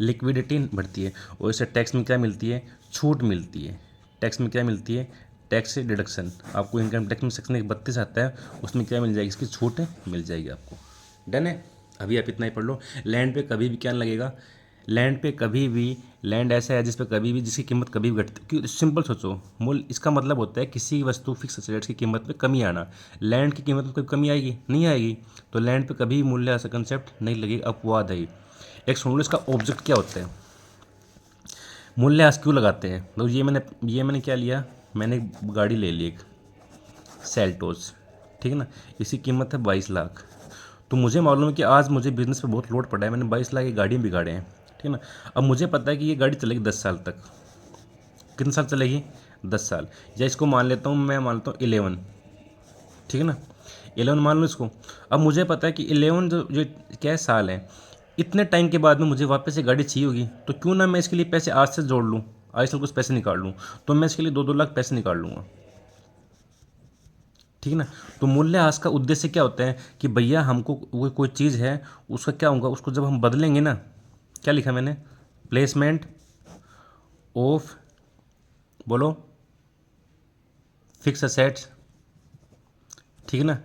S1: लिक्विडिटी बढ़ती है। और इससे टैक्स में क्या मिलती है? छूट मिलती है। टैक्स में क्या मिलती है? टैक्स से डिडक्शन। आपको इनकम टैक्स में सेक्शन 32 आता है, उसमें क्या मिल जाएगी? इसकी छूट मिल जाएगी आपको। डन है। अभी आप इतना ही पढ़ लो। लैंड पे कभी भी क्या नहीं लगेगा? लैंड पे कभी भी, लैंड ऐसा है जिस पे कभी भी, जिसकी कीमत कभी भी घटती, क्योंकि सिंपल सोचो, मूल्य इसका मतलब होता है किसी वस्तु फिक्स एसेट्स की कीमत में कमी आना। लैंड की कीमत में कोई कमी आएगी? नहीं आएगी। तो लैंड पे कभी मूल्य ऐसा कंसेप्ट नहीं लगेगा, अपवाद है। एक सुन लो, इसका ऑब्जेक्ट क्या होता है? मूल्यह्रास क्यों लगाते हैं? तो ये मैंने क्या लिया? मैंने एक गाड़ी ले ली, एक सेल्टोस, ठीक है ना। इसकी कीमत है 22 लाख। तो मुझे मालूम है कि आज मुझे बिजनेस पे बहुत लोड पड़ा है, मैंने 22 लाख की गाड़ियाँ बिगाड़े हैं, ठीक है ना। अब मुझे पता है कि ये गाड़ी चलेगी 10 साल तक। कितने साल चलेगी? 10 साल। या इसको मान लेता हूँ, मैं मान लेता हूँ 11, ठीक है ना। 11 मान लो इसको। अब मुझे पता है कि 11 जो क्या साल है, इतने टाइम के बाद में मुझे वापस ये गाड़ी चाहिए होगी, तो क्यों ना मैं इसके लिए पैसे आज से जोड़ लूँ, आज से कुछ पैसे निकाल लूँ। तो मैं इसके लिए 2-2 लाख पैसे निकाल लूँगा, ठीक है ना। तो मूल्यह्रास का उद्देश्य क्या होता है कि भैया हमको कोई चीज़ है, उसका क्या होगा, उसको जब हम बदलेंगे ना, क्या लिखा मैंने? प्लेसमेंट ऑफ, बोलो, फिक्स असेट्स, ठीक है ना।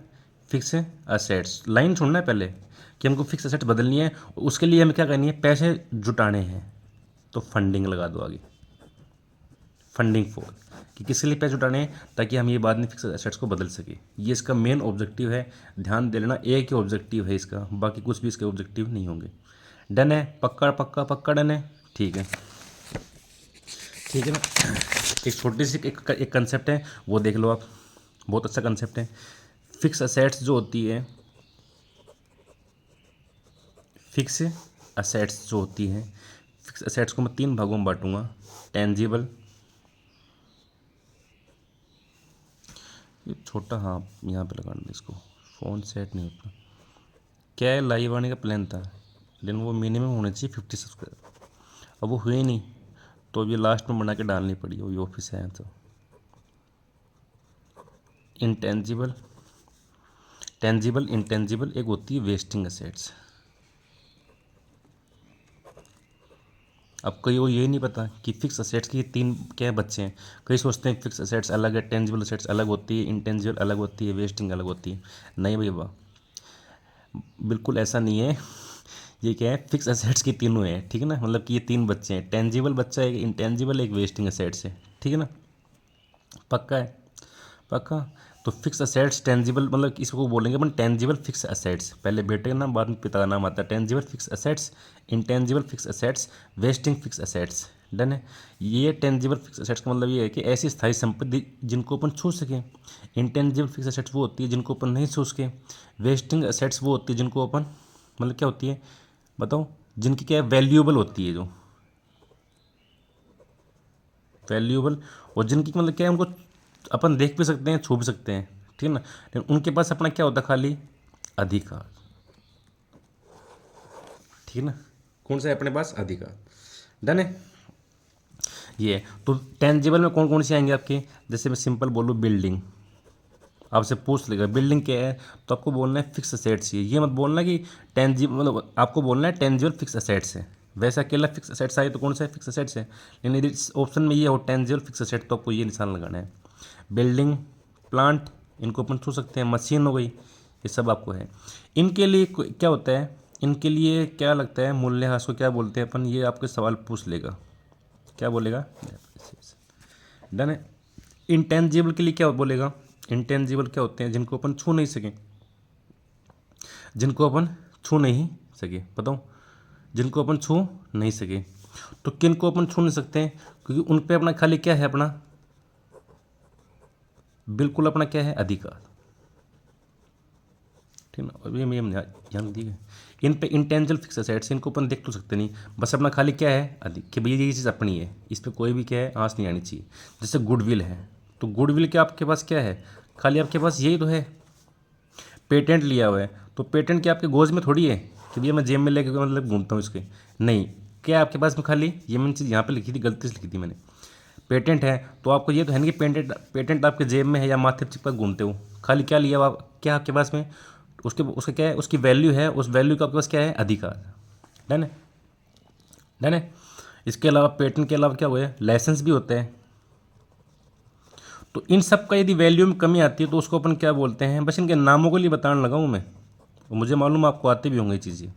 S1: फिक्स असेट्स, लाइन छोड़ना है पहले कि हमको फिक्स असेट्स बदलनी है, उसके लिए हमें क्या करनी है? पैसे जुटाने हैं। तो फंडिंग लगा दो आगे, फंडिंग फॉर, कि किसके लिए पैसे जुटाने हैं? ताकि हम ये बाद में फिक्स एसेट्स को बदल सके। ये इसका मेन ऑब्जेक्टिव है, ध्यान दे लेना, एक ही ऑब्जेक्टिव है इसका, बाकी कुछ भी इसके ऑब्जेक्टिव नहीं होंगे। डन है? पक्का पक्का पक्का डन है, ठीक है, ठीक है ना। एक छोटी सी एक कंसेप्ट है, वो देख लो आप, बहुत अच्छा कंसेप्ट है। फिक्स असेट्स जो होती है, फिक्स असेट्स जो होती हैं, फिक्स असेट्स को मैं 3 भागों में बांटूंगा। टेंजिबल, ये छोटा, हाँ यहाँ पे लगा दें इसको, फ़ोन सेट नहीं होता। क्या है, लाइव आने का प्लान था लेकिन वो मिनिमम होने चाहिए 50 सब्सक्राइबर, अब वो हुए नहीं तो अब ये लास्ट में बना के डालनी पड़ी, वो ये ऑफिस है तो। इंटेंजिबल, टेंजिबल, इंटेंजिबल, एक होती है वेस्टिंग असेट्स। अब कई को ये नहीं पता कि फिक्स असेट्स के ये 3 क्या बच्चे हैं। कई सोचते हैं फिक्स असेट्स अलग है, टेंजिबल असेट्स अलग होती है, इंटेंजिबल अलग होती है, वेस्टिंग अलग होती है। नहीं भाई वाह, बिल्कुल ऐसा नहीं है। ये क्या है, फिक्स असेट्स की तीनों है, ठीक है ना, मतलब कि ये 3 बच्चे हैं, टेंजिबल बच्चा है, इंटेंजिबल एक वेस्टिंग असेट्स है, ठीक है ना, पक्का है, पक्का। तो फिक्स असेट्स टेंजिबल, मतलब इसको बोलेंगे अपन टेंजिबल फिक्स असेट्स, पहले बेटे का नाम बाद में पिता का नाम आता है। Tangible fixed assets, intangible fix assets, wasting fix assets, done है। ये टेंजिबल फिक्स असेट्स का मतलब ये है कि ऐसी स्थायी संपत्ति जिनको अपन छू सकें। इंटेंजिबल फिक्स असेट्स वो होती है जिनको अपन नहीं छू सके। वेस्टिंग असेट्स वो होती है जिनको अपन, मतलब क्या होती है बताओ, जिनकी क्या वैल्यूएबल होती है, जो वैल्यूएबल, और जिनकी मतलब क्या है, उनको अपन देख भी सकते हैं, छू भी सकते हैं, ठीक है ना, लेकिन उनके पास अपना क्या होता है, खाली अधिकार, ठीक है ना। कौन सा है अपने पास, अधिकार, डन है। ये है। तो टेंजिबल में कौन कौन से आएंगे आपके, जैसे मैं सिंपल बोलूँ बिल्डिंग, आपसे पूछ लेगा बिल्डिंग क्या है, तो आपको बोलना है फिक्स असेट्स। ये मत बोलना कि टेंजिबल, मतलब आपको बोलना है टेंजिबल फिक्स असेट्स है। वैसे अकेला फिक्स असेट्स आए तो कौन सा है, फिक्स असेट्स है, लेकिन यदि इस ऑप्शन में ये हो टेंजिबल फिक्स असेट, तो आपको ये निशान लगाना है। बिल्डिंग, प्लांट, इनको अपन छू सकते हैं, मशीन हो गई, ये सब आपको है। इनके लिए क्या होता है, इनके लिए क्या लगता है मूल्यह्रास को क्या बोलते हैं अपन, ये आपके सवाल पूछ लेगा, क्या बोलेगा, डन है। इंटेंजिबल के लिए क्या बोलेगा, इंटेंजिबल क्या होते हैं, जिनको अपन छू नहीं सकें, जिनको अपन छू नहीं सके, बताओ, जिनको अपन छू नहीं सके। तो किन को अपन छू नहीं सकते हैं, क्योंकि उन पे अपना खाली क्या है, अपना बिल्कुल अपना क्या है, अधिकार, ठीक ना। और ये ध्यान दिए, इन पे इंटेंजिबल फिक्स असेट्स, इनको अपन देख तो सकते नहीं, बस अपना खाली क्या है, अधिक, कि भैया ये चीज़ अपनी है, इस पर कोई भी क्या है, आँच नहीं आनी चाहिए। जैसे गुडविल है, तो गुडविल क्या आपके पास क्या है, खाली आपके पास यही तो है। पेटेंट लिया हुआ है, तो पेटेंट क्या आपके गोज में थोड़ी है कि भैया मैं जेब में लेके मतलब घूमता हूँ इसके, नहीं, क्या आपके पास में खाली, ये मैंने चीज़ यहाँ पे लिखी थी, गलती से लिखी थी मैंने, पेटेंट है, तो आपको ये तो है नहीं कि पेटेंट पेटेंट आपके जेब में है या माथे पर चिपका घूमते हो, खाली क्या लिया हुआ क्या आपके पास में, उसके उसका क्या है, उसकी वैल्यू है, उस वैल्यू का आपके पास क्या है, अधिकार, डन है, डन है। इसके अलावा पेटेंट के अलावा क्या हुआ है, लाइसेंस भी होते हैं। तो इन सब का यदि वैल्यू में कमी आती है तो उसको अपन क्या बोलते हैं, बस इनके नामों के लिए बताने लगा हूँ मैं, और मुझे मालूम आपको आते भी होंगे ये चीज़ें,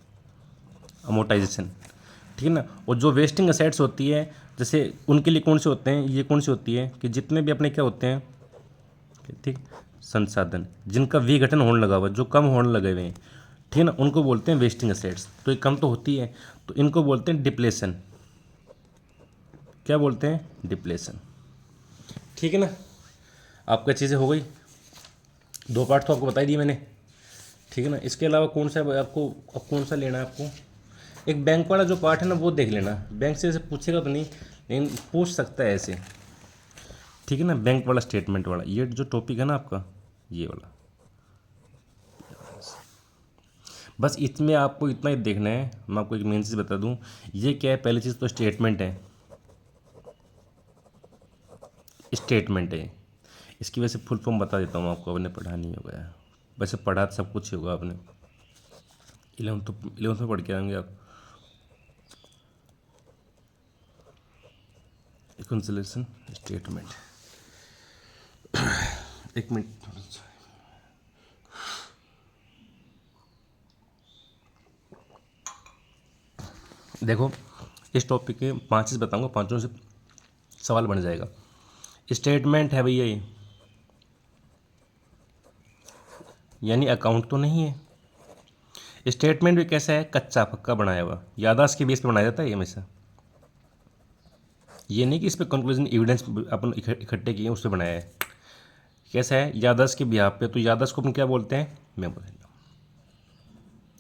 S1: अमोर्टाइजेशन, ठीक है ना। और जो वेस्टिंग असेट्स होती है, जैसे उनके लिए कौन से होते हैं, ये कौन सी होती है कि जितने भी अपने क्या होते हैं, ठीक, संसाधन जिनका विघटन होने लगा हुआ, जो कम होने लगे हुए हैं, ठीक है ना, उनको बोलते हैं वेस्टिंग असेट्स। तो ये कम तो होती है, तो इनको बोलते हैं डिप्लेशन, क्या बोलते हैं, डिप्लेशन, ठीक है ना। आपका चीज़ें हो गई, 2 पार्ट तो आपको बता ही दिए मैंने, ठीक है ना। इसके अलावा कौन सा आपको, अब कौन सा लेना है आपको, एक बैंक वाला जो पार्ट है ना वो देख लेना, बैंक से ऐसे पूछेगा तो नहीं, लेकिन पूछ सकता है ऐसे, ठीक है ना, बैंक वाला स्टेटमेंट वाला, ये जो टॉपिक है ना आपका, ये वाला, बस इसमें आपको इतना ही देखना है। मैं आपको एक मेन चीज़ बता दूं, ये क्या है, पहली चीज़ तो स्टेटमेंट है, स्टेटमेंट है, इसकी वजह से फुल फॉर्म बता देता हूँ आपको, आपने पढ़ा नहीं होगा, वैसे पढ़ा तो सब कुछ ही होगा आपने, 11th में पढ़ के आएंगे आप। रिकंसिलिएशन स्टेटमेंट, एक मिनट, देखो इस टॉपिक के 5 चीज़ बताऊंगा, 5 से सवाल बन जाएगा। स्टेटमेंट है भैया ये, यानी अकाउंट तो नहीं है। स्टेटमेंट भी कैसा है, कच्चा पक्का बनाया हुआ, याददाश्त के बेस पे बनाया जाता है ये हमेशा, ये नहीं कि इस पर कंक्लूजन एविडेंस अपन इकट्ठे किए उस पर बनाया है। कैसा है, याददाश्त के बिहाफ पे, तो याददाश्त को अपन क्या बोलते हैं, मेमोरेंडम,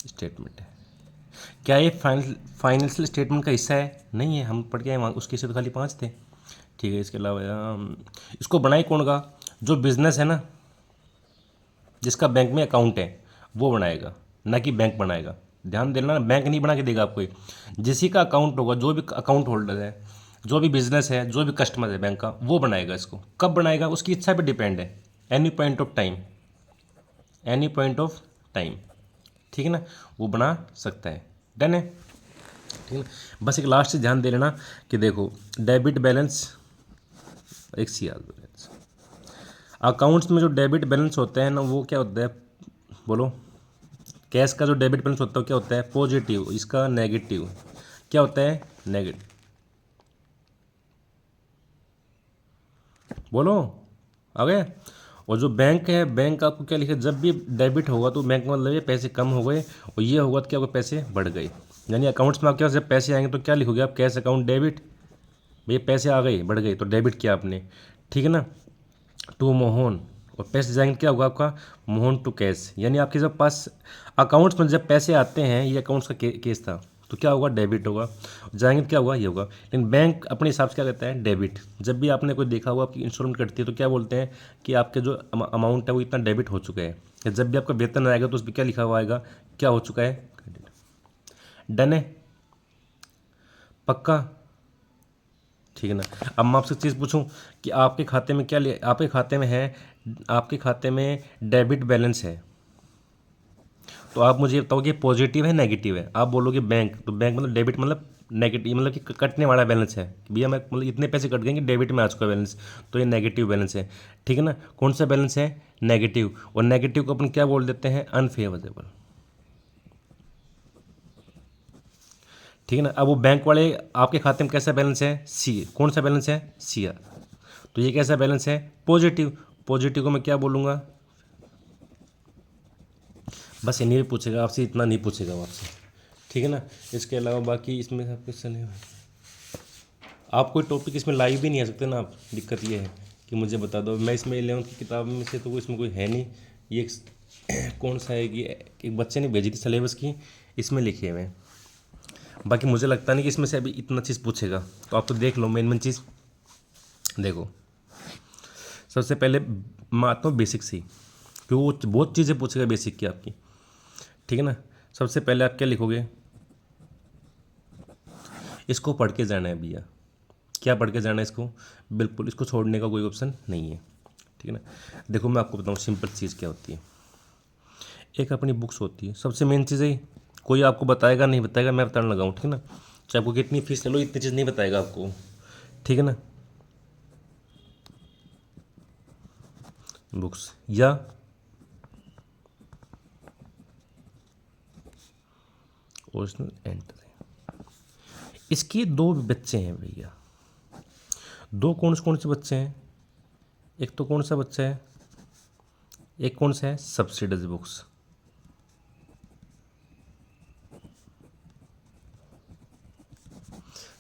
S1: स्टेटमेंट है। क्या ये फाइनेंशियल स्टेटमेंट का हिस्सा है? नहीं है, हम पढ़ के आए वहाँ, उसके हिस्से तो खाली 5 थे। ठीक है, इसके अलावा इसको बनाए कौन का? जो बिजनेस है ना, जिसका बैंक में अकाउंट है, वो बनाएगा, ना कि बैंक बनाएगा। ध्यान देना ना, बैंक नहीं बना के देगा आपको। जिसी का अकाउंट होगा, जो भी अकाउंट होल्डर है, जो भी बिजनेस है, जो भी कस्टमर है बैंक का, वो बनाएगा इसको। कब बनाएगा? उसकी इच्छा पे डिपेंड है। Any point of time, any point of time, ठीक है ना, वो बना सकता है। डन है, ठीक है ना। बस एक लास्ट से ध्यान दे लेना कि देखो, डेबिट बैलेंस, एक सी आर बैलेंस, अकाउंट्स में जो डेबिट बैलेंस होता है ना, वो क्या होता है? बोलो। कैश का जो डेबिट बैलेंस होता है क्या होता है? पॉजिटिव। इसका नेगेटिव क्या होता है? नेगेटिव। बोलो, आ गए। और जो बैंक है, बैंक आपको क्या लिखे? जब भी डेबिट होगा तो बैंक में मतलब ये पैसे कम हो गए, और ये होगा तो क्या होगा? पैसे बढ़ गए। यानी अकाउंट्स में आपके पास जब पैसे आएंगे तो क्या लिखोगे आप? Cash account debit. भैया पैसे आ गए, बढ़ गए, तो डेबिट किया आपने, ठीक है ना, टू मोहन। और पैसे जाएंगे क्या होगा आपका? Mohan to cash. यानी आपके जब पास अकाउंट्स में जब पैसे आते हैं, ये अकाउंट्स का केस था, तो क्या होगा? डेबिट होगा। जाएंगे तो क्या होगा? ये होगा। लेकिन बैंक अपने हिसाब से क्या कहता है? डेबिट। जब भी आपने कोई देखा होगा आपकी इंस्टॉलमेंट कटती है तो क्या बोलते हैं कि आपके जो अमाउंट है वो इतना डेबिट हो चुका है। या जब भी आपका वेतन आएगा तो उस पर क्या लिखा हुआ आएगा? क्या हो चुका है? डन है, पक्का, ठीक है ना। अब मैं आपसे चीज़ पूछूं कि आपके खाते में क्या आपके खाते में है, आपके खाते में डेबिट बैलेंस है, तो आप मुझे बताओ कि पॉजिटिव है नेगेटिव है? आप बोलोगे बैंक, तो बैंक मतलब डेबिट मतलब नेगेटिव, मतलब कि कटने वाला बैलेंस है कि भैया मैं मतलब इतने पैसे कट गए कि डेबिट में आ चुका बैलेंस, तो ये नेगेटिव बैलेंस है, ठीक है ना। कौन सा बैलेंस है? नेगेटिव। और नेगेटिव को अपन क्या बोल देते हैं? अनफेवरेबल, ठीक है ना। अब वो बैंक वाले आपके खाते में कैसा बैलेंस है? सी। कौन सा बैलेंस है? C R. तो ये कैसा बैलेंस है? पॉजिटिव। पॉजिटिव को मैं क्या बोलूँगा? बस इन्हीं भी पूछेगा आपसे, इतना नहीं पूछेगा वो आपसे, ठीक है ना। इसके अलावा बाकी इसमें सब कुछ चले, आप कोई टॉपिक इसमें लाइव भी नहीं आ सकते ना आप। दिक्कत ये है कि मुझे बता दो, मैं इसमें 11वीं की किताब में से तो इसमें कोई है नहीं। ये कौन सा है कि एक बच्चे ने भेजी थी सिलेबस की, इसमें लिखे हुए हैं। बाकी मुझे लगता नहीं कि इसमें से अभी इतना चीज़ पूछेगा, तो आप तो देख लो मेन मेन चीज़। देखो, सबसे पहले मैं आता हूँ बेसिक से, क्योंकि वो बहुत चीज़ें पूछेगा बेसिक की आपकी, ठीक है ना। सबसे पहले आप क्या लिखोगे? इसको पढ़ के जाना है भैया। क्या पढ़ के जाना है इसको? बिल्कुल, इसको छोड़ने का कोई ऑप्शन नहीं है, ठीक है ना। देखो मैं आपको बताऊँ सिंपल चीज़ क्या होती है। एक अपनी बुक्स होती है, सबसे मेन चीज़ है। कोई आपको बताएगा नहीं बताएगा, मैं बताने लगाऊँ, ठीक है ना। चाहे आपको कितनी फीस ले लो, इतनी चीज़ नहीं बताएगा आपको, ठीक है ना। बुक्स या ओरिजिनल एंट्री। इसके दो बच्चे हैं भैया। दो कौन से बच्चे हैं? एक तो कौन सा बच्चा है? एक कौन सा है? Subsidise books.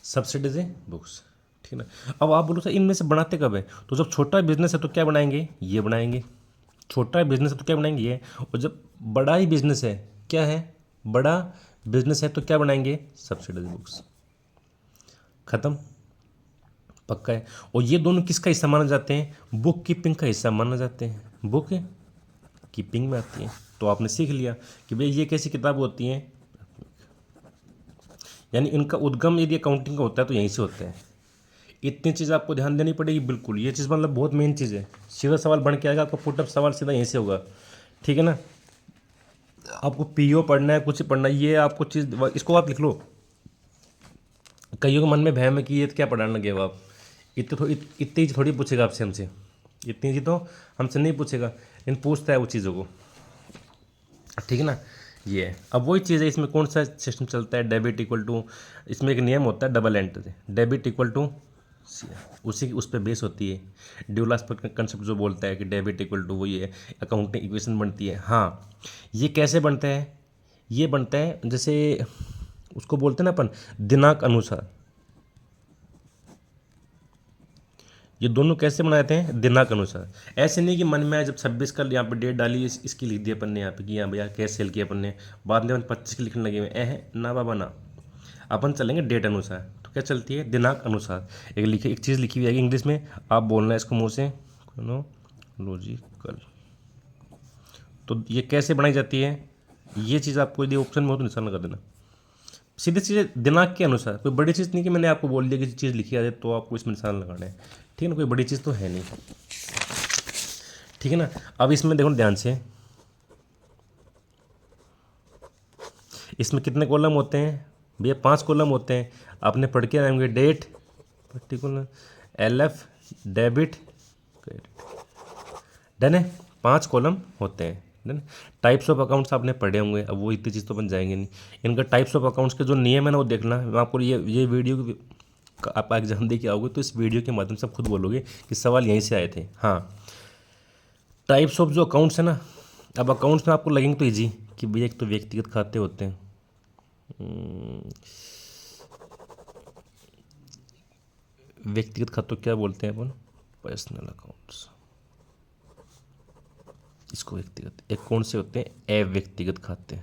S1: सब्सिडाइज बुक्स, ठीक है ना। अब आप बोलो सर इनमें से बनाते कब है? तो जब छोटा बिजनेस है तो क्या बनाएंगे? ये बनाएंगे। छोटा बिजनेस है तो क्या बनाएंगे? ये। और जब बड़ा ही बिजनेस है, क्या है? बड़ा बिजनेस है तो क्या बनाएंगे? Subsidise books. खत्म, पक्का है। और ये दोनों किसका हिस्सा माने जाते हैं? बुक कीपिंग का हिस्सा माने जाते हैं, बुक कीपिंग में आती है। तो आपने सीख लिया कि भाई ये कैसी किताब होती हैं, यानी इनका उद्गम यदि अकाउंटिंग का होता है तो यहीं से होता है। इतनी चीज़ आपको ध्यान देनी पड़ेगी, बिल्कुल ये चीज़ मतलब बहुत मेन चीज़ है। सीधा सवाल बन के आएगा आपका, पुटअप सवाल सीधा यहीं से होगा, ठीक है ना। आपको पीओ पढ़ना है, कुछ पढ़ना है, ये आपको चीज़ इसको आप लिख लो। कईयों के मन में वहम है कि ये क्या पढ़ाने लगे हो आप, इतनी थोड़ी पूछेगा आपसे, हमसे इतनी चीज़ तो हमसे नहीं पूछेगा, लेकिन पूछता है वो चीज़ों को, ठीक है ना। ये है। अब वही चीज़ है, इसमें कौन सा सिस्टम चलता है? डेबिट इक्वल टू, इसमें एक नियम होता है double entry, debit equal to उसी उस पर बेस होती है। ड्यूलास पर कंसेप्ट जो बोलता है कि डेबिट इक्वल टू वो ये अकाउंटिंग इक्वेशन बनती है। हाँ, ये कैसे बनता है? ये बनता है जैसे उसको बोलते हैं ना अपन, दिनांक अनुसार। ये दोनों कैसे बनाए थे हैं, दिनांक अनुसार। ऐसे नहीं कि मन में आया जब 26 का यहाँ पे डेट डाली इसकी लिख दी अपन ने यहाँ पे कि हाँ भैया कैसे सेल किया अपन ने, बाद में अपन 25 की लिखने लगे हुए ना बाबा ना, अपन चलेंगे डेट अनुसार। तो क्या चलती है, दिनांक अनुसार। एक चीज़ लिखी हुई है इंग्लिश में, आप बोलना है इसको मुँह से, क्रोनोलॉजिकल। तो ये कैसे बनाई जाती है, ये चीज़ आपको यदि ऑप्शन में हो तो निशान लगा देना। सीधी चीज़ दिनांक के अनुसार, कोई बड़ी चीज़ नहीं कि मैंने आपको बोल दिया कि चीज़ लिखी आ जाए तो आपको इसमें निशान लगाना है, ठीक है ना, कोई बड़ी चीज़ तो है नहीं, ठीक है ना। अब इसमें देखो ध्यान से, इसमें कितने कॉलम होते हैं भैया, 5 कॉलम होते हैं। आपने पढ़ के आएंगे, date, particular, LF, debit, credit, done है, 5 कॉलम होते हैं, डन। टाइप्स ऑफ अकाउंट्स आपने पढ़े होंगे, अब वो इतनी चीज़ तो बन जाएंगे नहीं। इनका टाइप्स ऑफ अकाउंट्स के जो नियम है ना वो देखना। मैं आपको ये वीडियो आप एग्जाम दे के आओगे तो इस वीडियो के माध्यम से आप खुद बोलोगे कि सवाल यहीं से आए थे। हाँ, टाइप्स ऑफ जो अकाउंट्स है ना, अब अकाउंट्स में आपको लगेंगे तो ईजी कि भैया एक तो व्यक्तिगत खाते होते हैं, व्यक्तिगत खातों क्या बोलते हैं अपन, पर्सनल अकाउंट्स, इसको व्यक्तिगत। एक कौन से होते हैं, अव्यक्तिगत खाते,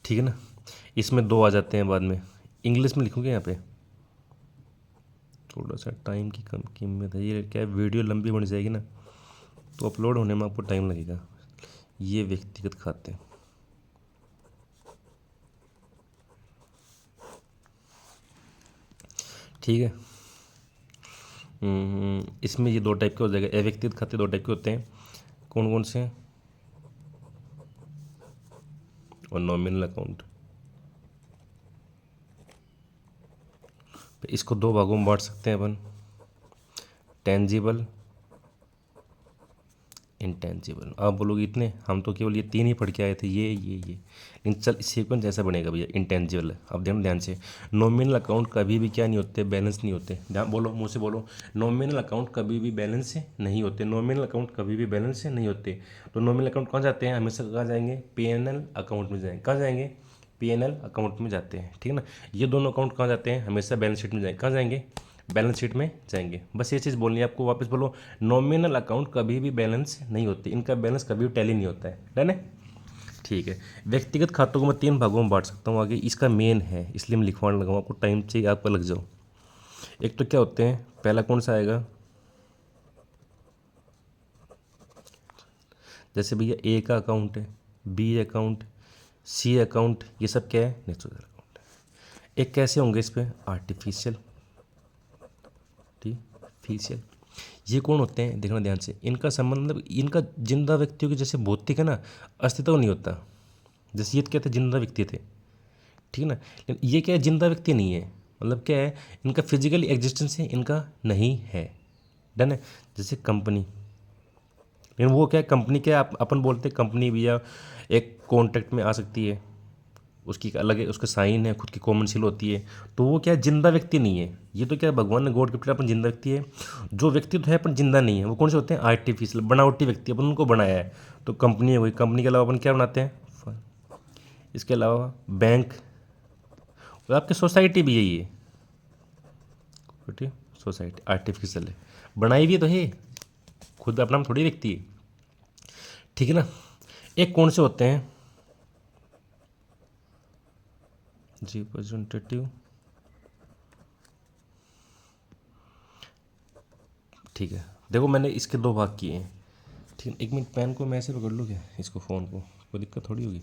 S1: ठीक है ना। इसमें 2 आ जाते हैं बाद में, इंग्लिश में लिखोगे यहाँ पे, थोड़ा सा टाइम की कम कीमत है, ये क्या है वीडियो लंबी बन जाएगी ना तो अपलोड होने में आपको टाइम लगेगा। ये व्यक्तिगत खाते, ठीक है। इसमें ये 2 टाइप के हो जाएगा, अव्यक्तिगत खाते 2 टाइप के होते हैं, कौन कौन से, और नॉमिनल अकाउंट। इसको 2 भागों में बांट सकते हैं अपन, टेंजिबल, इंटेंजिबल। आप बोलोगे इतने, हम तो केवल ये 3 ही पढ़ के आए थे, ये लेकिन चल सीक्वेंस ऐसा बनेगा भैया, इंटेंजिबल है। अब ध्यान से, नॉमिनल अकाउंट कभी भी क्या नहीं होते, बैलेंस नहीं होते। ध्यान बोलो, मुँह से बोलो, नॉमिनल अकाउंट कभी भी बैलेंस से नहीं होते, नॉमिनल अकाउंट कभी भी बैलेंस से नहीं होते। तो नॉमिनल अकाउंट कहाँ जाते हैं, हमेशा कहाँ जाएंगे, PNL अकाउंट में जाएंगे। कहाँ जाएंगे, PNL अकाउंट में जाते हैं, ठीक है ना। ये दोनों अकाउंट कहाँ जाते हैं, हमेशा बैलेंस शीट में जाएंगे। कहाँ जाएंगे, बैलेंस शीट में जाएंगे। बस ये चीज़ बोलनी है आपको, वापस बोलो, नॉमिनल अकाउंट कभी भी बैलेंस नहीं होते, इनका बैलेंस कभी भी टैली नहीं होता है, डन है, ठीक है। व्यक्तिगत खातों को मैं 3 भागों में बांट सकता हूँ, आगे इसका मेन है इसलिए मैं लिखवाने लगा हूँ, आपको टाइम चाहिए आपका लग जाओ। एक तो क्या होते हैं, पहला कौन सा आएगा, जैसे भैया A का अकाउंट है, B अकाउंट, C अकाउंट, ये सब क्या है, नेचुरल अकाउंट है। एक कैसे होंगे इस पर, आर्टिफिशियल, आर्टिफिशियल। ये कौन होते हैं, देखना ध्यान से, इनका संबंध मतलब इनका जिंदा व्यक्तियों के जैसे भौतिक है ना अस्तित्व नहीं होता, जैसे ये कहते जिंदा व्यक्ति थे, ठीक है ना। लेकिन ये क्या है, जिंदा व्यक्ति नहीं है, मतलब क्या है, इनका फिजिकली एग्जिस्टेंस है, इनका नहीं है, डन है। जैसे कंपनी, लेकिन वो क्या है, कंपनी क्या है, अपन बोलते हैं कंपनी भैया एक कॉन्ट्रैक्ट में आ सकती है, उसकी अलग है, उसका साइन है, खुद की कॉमन सील होती है, तो वो क्या है, जिंदा व्यक्ति नहीं है। ये तो क्या है, भगवान ने गॉड गिफ्टेड अपन जिंदा व्यक्ति है। जो व्यक्ति तो है अपन जिंदा नहीं है, वो कौन से होते हैं, आर्टिफिशियल, बनावटी व्यक्ति, अपन उनको बनाया है। तो कंपनी है वही, कंपनी के अलावा अपन क्या बनाते हैं, इसके अलावा बैंक, और आपकी सोसाइटी भी यही है, सोसाइटी आर्टिफिशियल है, बनाई भी तो है, खुद अपना थोड़ी व्यक्ति है, ठीक है ना। एक कौन से होते हैं, रिप्रेजेंटेटिव, ठीक है। देखो मैंने इसके 2 भाग किए हैं, ठीक है। 1 मिनट, पेन को मैं ऐसे पकड़ लूँ क्या, इसको फ़ोन को, कोई दिक्कत थोड़ी होगी।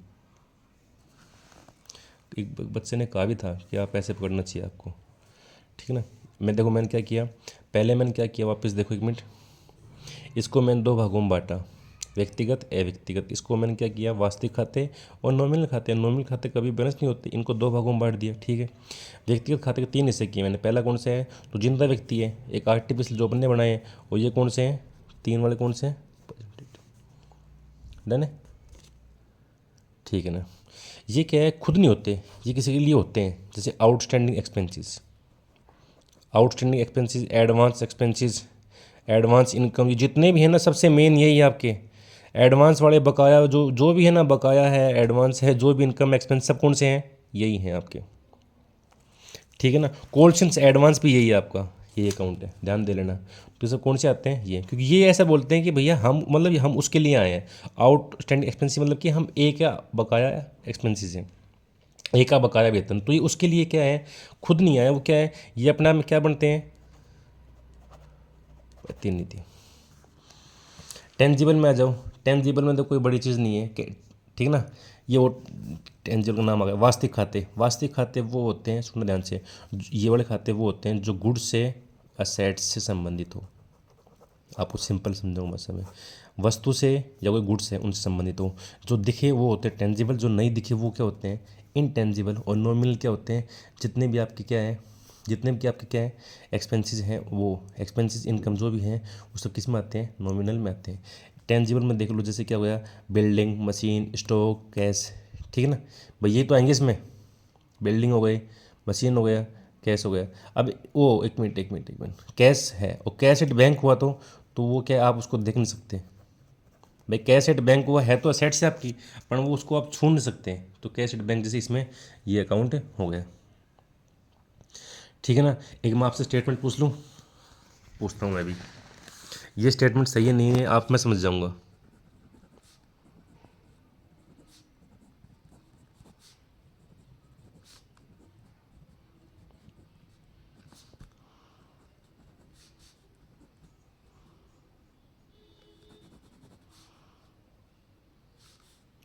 S1: एक बच्चे ने कहा भी था कि आप ऐसे पकड़ना चाहिए आपको, ठीक है ना। मैंने क्या किया, पहले मैंने क्या किया, वापस देखो 1 मिनट, इसको मैंने 2 भागों में बांटा, व्यक्तिगत अव्यक्तिगत। इसको मैंने क्या किया, वास्तविक खाते और नॉमिनल खाते। नॉमिनल खाते कभी बैलेंस नहीं होते, इनको 2 भागों में बांट दिया, ठीक है। व्यक्तिगत खाते के 3 हिस्से किए मैंने, पहला कौन सा है, तो जिंदा व्यक्ति है, एक आर्टिफिशियल जो अपन ने बनाए हैं, और ये कौन से हैं, 3 वाले कौन से हैं, डन है, ठीक है ना। ये क्या है, खुद नहीं होते, ये किसी के लिए होते हैं, जैसे outstanding expenses, outstanding expenses, advance expenses, advance income, ये जितने भी हैं ना, सबसे मेन यही है आपके एडवांस वाले बकाया, जो भी है ना, बकाया है, एडवांस है, जो भी इनकम एक्सपेंस, सब कौन से हैं, यही हैं आपके, ठीक है ना। कॉल्स एडवांस भी यही है आपका, ये अकाउंट है, ध्यान दे लेना। तो सब कौन से आते हैं ये, क्योंकि ये ऐसा बोलते हैं कि भैया हम मतलब हम उसके लिए आए हैं। आउटस्टैंडिंग एक्सपेंसिव मतलब कि हम एक या बकाया एक्सपेंसिस हैं, एक का बकाया वेतन, तो ये उसके लिए क्या है, खुद नहीं आया वो, क्या है ये अपना में क्या बनते हैं, तीन नहीं थी। टेंजिबल में आ जाओ, टेंजिबल में तो कोई बड़ी चीज़ नहीं है ठीक ना। ये वो टेंजिबल का नाम आ गया, वास्तविक खाते। वास्तविक खाते वो होते हैं, सुनना ध्यान से, ये वाले खाते वो होते हैं जो गुड्स से असेट्स से संबंधित हो। आपको सिंपल समझाऊँ बस में, वस्तु से या कोई गुड्स है उनसे संबंधित हो। जो दिखे वो होते हैं टेंजिबल, जो नहीं दिखे वो क्या होते हैं इनटेंजिबल। और नॉमिनल क्या होते हैं, जितने भी आपके क्या है, जितने भी आपके क्या है एक्सपेंसेस हैं, वो एक्सपेंसेस इनकम जो भी हैं वो सब किस में आते हैं, नॉमिनल में आते हैं। टेंजिबल में देख लो, जैसे क्या हो गया, बिल्डिंग, मशीन, स्टॉक, कैश, ठीक है ना भाई, ये तो आएंगे इसमें, बिल्डिंग हो गई, मशीन हो गया, कैश हो गया। अब वो एक मिनट एक मिनट एक मिनट, कैश है और कैश एट बैंक हुआ तो वो क्या आप उसको देख नहीं सकते भाई, कैश एट बैंक हुआ है तो असेट्स है आपकी, पर वो उसको आप छू नहीं सकते हैं। तो कैश एट बैंक जैसे इसमें ये अकाउंट हो गया, ठीक है ना। एक मैं आपसे स्टेटमेंट पूछ लूँ, पूछता हूँ मैं भी, ये स्टेटमेंट सही है नहीं है आप मैं समझ जाऊँगा।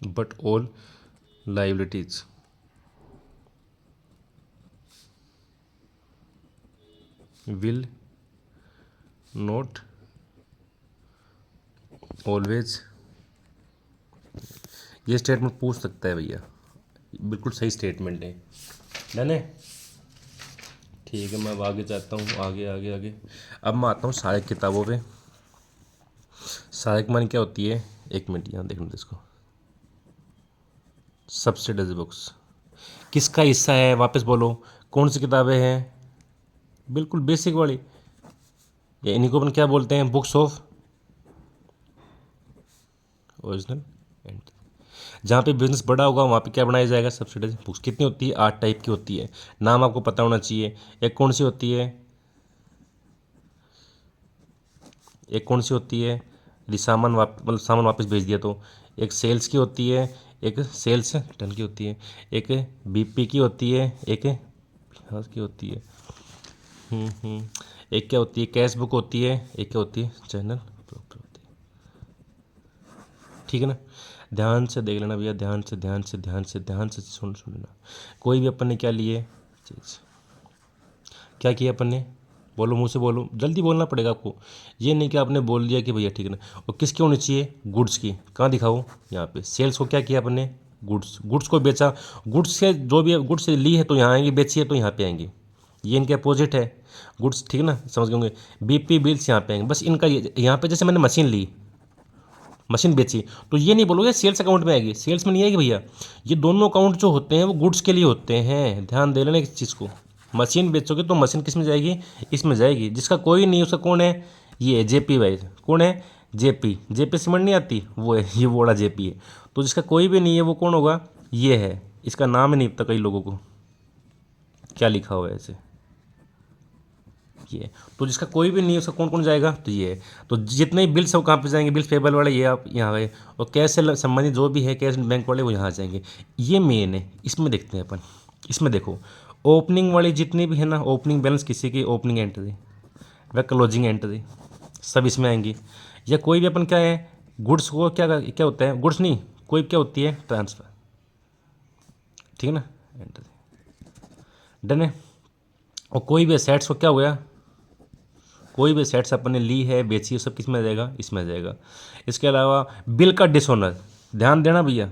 S1: But all liabilities will not always, ये स्टेटमेंट पूछ सकता है भैया, बिल्कुल सही स्टेटमेंट है, डन है। ठीक है, मैं अब आगे जाता हूँ, आगे आगे आगे। अब मैं आता हूँ सहायक किताबों पे। सहायक मानी क्या होती है, एक मिनट यहाँ देखना इसको, सब्सिडाइज बुक्स किसका हिस्सा है, वापस बोलो कौन सी किताबें हैं, बिल्कुल बेसिक वाली, या इन्हीं को अपन क्या बोलते हैं, बुक्स ऑफ ओरिजिनल एंड। जहाँ पे बिजनेस बड़ा होगा वहाँ पे क्या बनाया जाएगा, सब्सिडाइज बुक्स। कितनी होती है, 8 टाइप की होती है, नाम आपको पता होना चाहिए। एक कौन सी होती है, एक कौन सी होती है यदि सामान मतलब सामान वापस भेज दिया तो, एक सेल्स की होती है, एक सेल्स टन की होती है, एक बीपी की होती है, एक हाँ की होती है, एक क्या होती है, कैश बुक होती है, एक क्या होती है, जर्नल प्रॉपर होती है, ठीक है ना। ध्यान से देख लेना भैया, ध्यान से ध्यान से ध्यान से ध्यान से सुन लेना। कोई भी अपन ने क्या लिए चीज़, क्या किया अपन ने, बोलो मुँह से बोलो, जल्दी बोलना पड़ेगा आपको, ये नहीं कि आपने बोल दिया कि भैया ठीक है ना। और किसकी होनी चाहिए, गुड्स की, कहाँ दिखाओ यहाँ पे, सेल्स को क्या किया अपन ने, गुड्स, गुड्स को बेचा, गुड्स से जो भी गुड्स से ली है तो यहाँ आएंगे, बेची है तो यहाँ पे आएंगे, ये इनके अपोजिट है गुड्स, ठीक है ना, समझ गए होंगे। बीपी बिल्स यहाँ पे आएंगे, बस इनका यहाँ पे जैसे मैंने मशीन ली, मशीन बेची, तो ये नहीं बोलोगे सेल्स अकाउंट में आएगी, सेल्स में नहीं आएगी भैया। ये दोनों अकाउंट जो होते हैं वो गुड्स के लिए होते हैं, ध्यान दे लेना इस चीज़ को। मशीन बेचोगे तो मशीन किस में जाएगी, इसमें जाएगी। जिसका कोई नहीं उसका कौन है, ये जेपी भाई, कौन है, जेपी, जेपी सीमेंट नहीं आती वो है, ये वो वाला जेपी है। तो जिसका कोई भी नहीं है वो कौन होगा, ये है, इसका नाम ही नहीं पता कई लोगों को, क्या लिखा हुआ है ऐसे, ये। तो जिसका कोई भी नहीं है उसका कौन कौन जाएगा, तो ये है। तो जितने भी बिल्स हैं वो कहाँ पे जाएंगे, बिल्स पेबल वाले ये आप यहाँ गए, और कैश से संबंधित जो भी है कैश बैंक वाले वो यहाँ जाएंगे। ये मेन है, इसमें देखते हैं अपन। इसमें देखो ओपनिंग वाली जितनी भी है ना, ओपनिंग बैलेंस किसी की ओपनिंग एंट्री व क्लोजिंग एंट्री सब इसमें आएंगी। या कोई भी अपन क्या है, गुड्स को क्या क्या होता है, गुड्स नहीं, कोई क्या होती है, ट्रांसफ़र, ठीक है ना, एंट्री, डन है। और कोई भी असेट्स को क्या हो गया, कोई भी सेट्स अपन ने ली है, बेची है, सब किस में आ जाएगा, इसमें आ जाएगा। इसके अलावा बिल का डिसऑनर, ध्यान देना भैया,